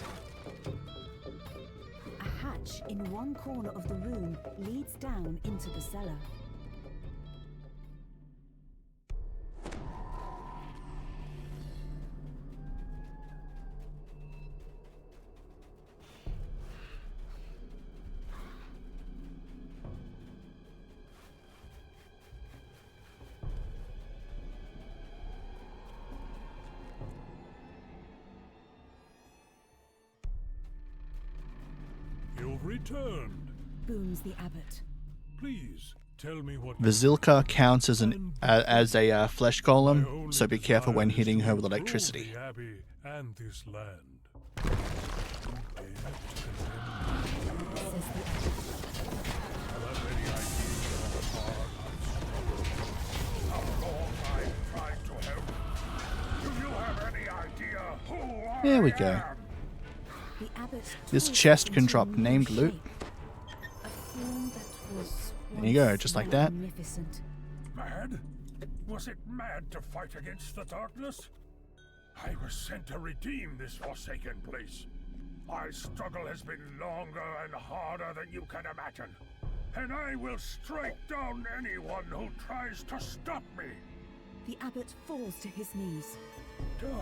A hatch in one corner of the room leads down into the cellar. You've returned. Booms the abbot. Please tell me what. Vasilka counts as a flesh golem, so be careful when hitting her with electricity. The abbey and this land. Says the abbot. There we go. The abbot's This tall chest can into drop a new named loot. shape. A form that was There you go, once just like that. magnificent. Mad? Was it mad to fight against the darkness? I was sent to redeem this forsaken place. My struggle has been longer and harder than you can imagine. And I will strike down anyone who tries to stop me. The abbot falls to his knees. Darkness.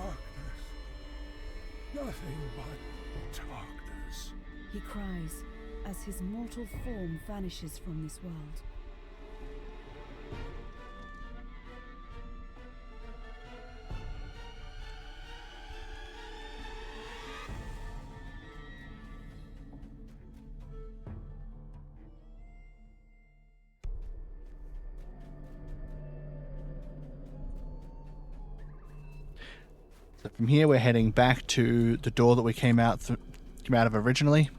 Nothing but darkness. He cries, as his mortal form vanishes from this world. So from here, we're heading back to the door that we came out of originally.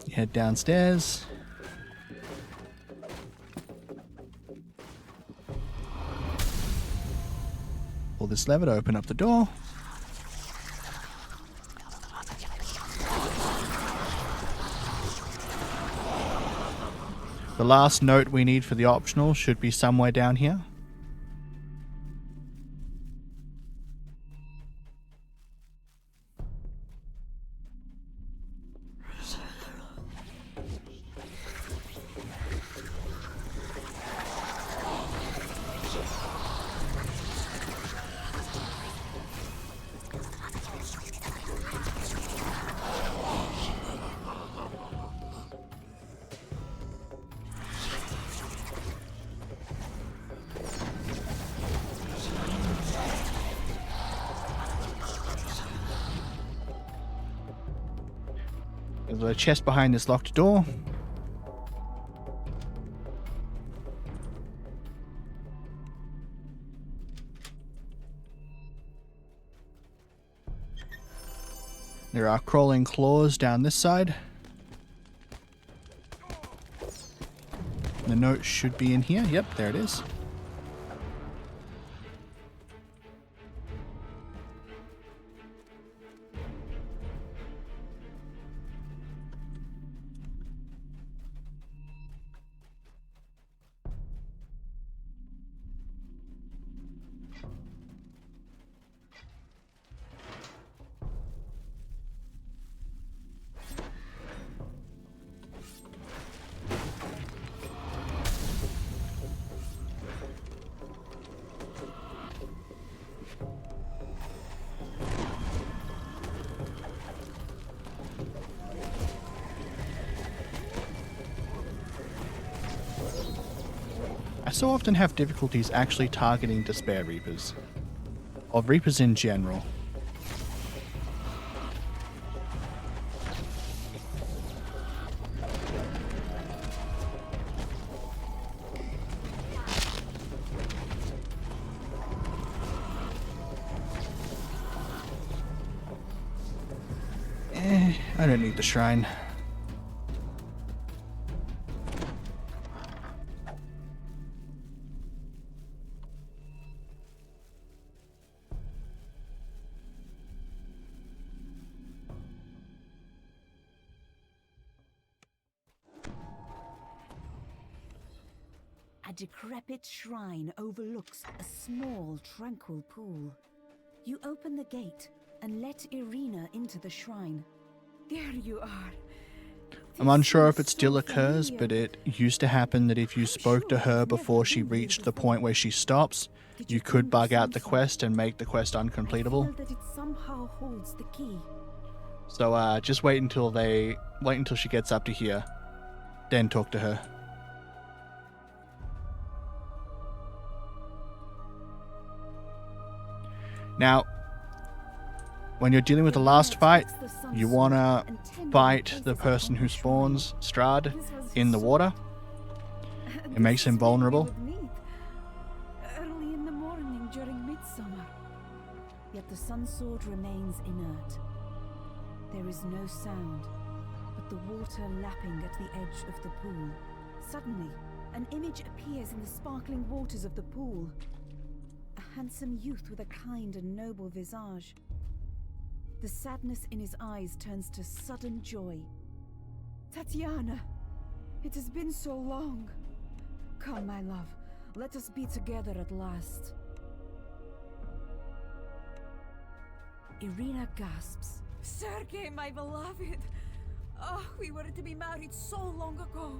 You head downstairs. Pull this lever to open up the door. The last note we need for the optional should be somewhere down here. There's a chest behind this locked door. There are crawling claws down this side. The note should be in here. Yep, there it is. I so often have difficulties actually targeting Despair Reapers, or Reapers in general. I don't need the shrine. A decrepit shrine overlooks a small, tranquil pool. You open the gate and let Irina into the shrine. There you are. I'm unsure if it still occurs, but it used to happen that if you spoke to her before she reached the point where she stops, you could bug out the quest and make the quest uncompletable. That it somehow holds the key. So just wait until she gets up to here, then talk to her. Now, when you're dealing with the last fight, you want to fight the person who spawns Strahd in the water. It makes him vulnerable. Early in the morning during midsummer. Yet the sun sword remains inert. There is no sound, but the water lapping at the edge of the pool. Suddenly, an image appears in the sparkling waters of the pool. A handsome youth with a kind and noble visage. The sadness in his eyes turns to sudden joy. Tatiana, it has been so long. Come, my love, let us be together at last. Irina gasps. Sergei, my beloved! Oh, we were to be married so long ago.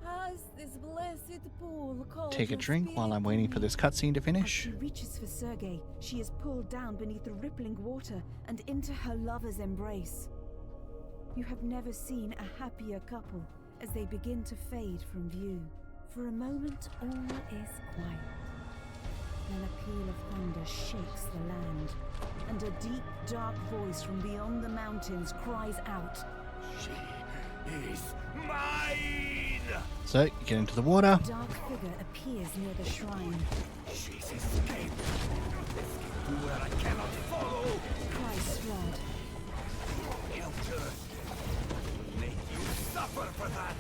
As this blessed pool calls Take a your drink while spirit I'm to waiting for me. this cutscene to As finish. she reaches for Sergei, she is pulled down beneath the rippling water and into her lover's embrace. You have never seen a happier couple as they begin to fade from view. For a moment, all is quiet. Then a peal of thunder shakes the land, and a deep, dark voice from beyond the mountains cries out, She is mine! So, you get into the water. A dark figure appears near the shrine. She's escaped. Escaped to where I cannot follow. Cries Strahd. Helped her. Make you suffer for that.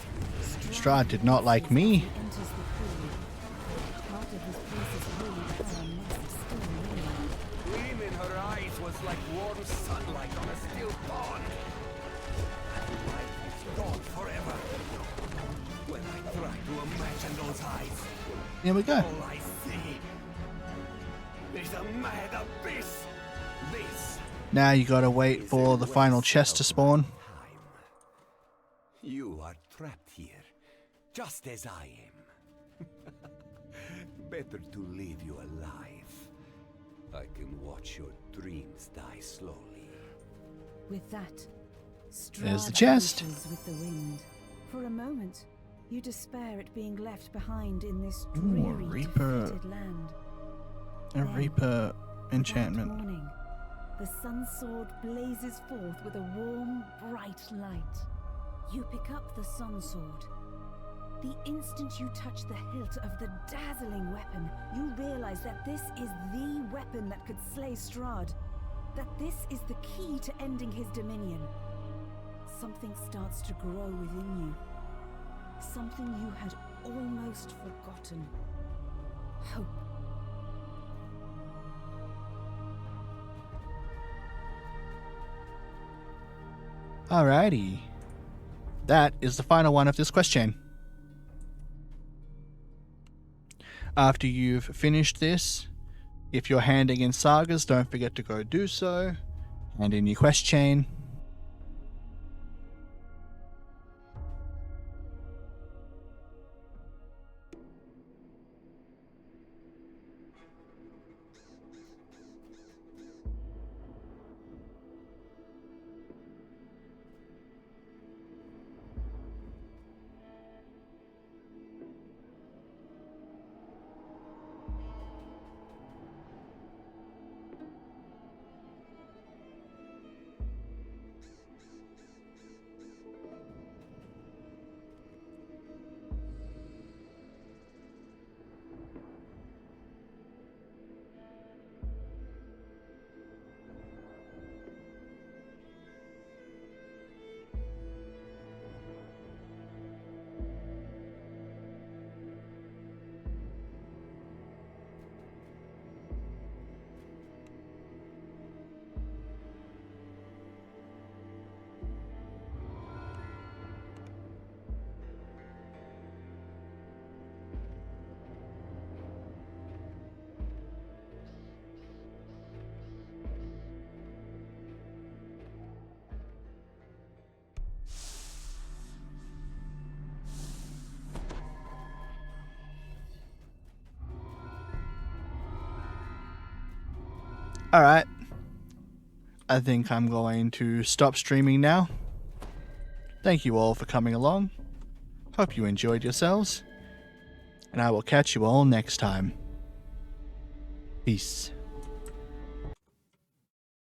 Strahd did not like me. He enters the pool. Part of his face's holy power must still remain. Gleam in her eyes was like warm sunlight on a still pond. Life is gone forever. When I try to imagine those eyes, Here we go. all I see is a mad abyss. This Now you gotta wait for the final chest to spawn. time. You are trapped here, just as I am. Better to leave you alive. I can watch your dreams die slowly. With that, There's the Strahd chest. vanishes with the wind. For a moment, you despair at being left behind in this Ooh, a dreary, Reaper. defeated land. A Then, Reaper that enchantment. morning, the sun sword blazes forth with a warm, bright light. You pick up the sun sword. The instant you touch the hilt of the dazzling weapon, you realize that this is the weapon that could slay Strahd. That this is the key to ending his dominion. Something starts to grow within you. Something you had almost forgotten. Hope. Alrighty. That is the final one of this quest chain. After you've finished this, if you're handing in sagas, don't forget to go do so. Hand in your quest chain. Alright. I think I'm going to stop streaming now. Thank you all for coming along. Hope you enjoyed yourselves. And I will catch you all next time. Peace.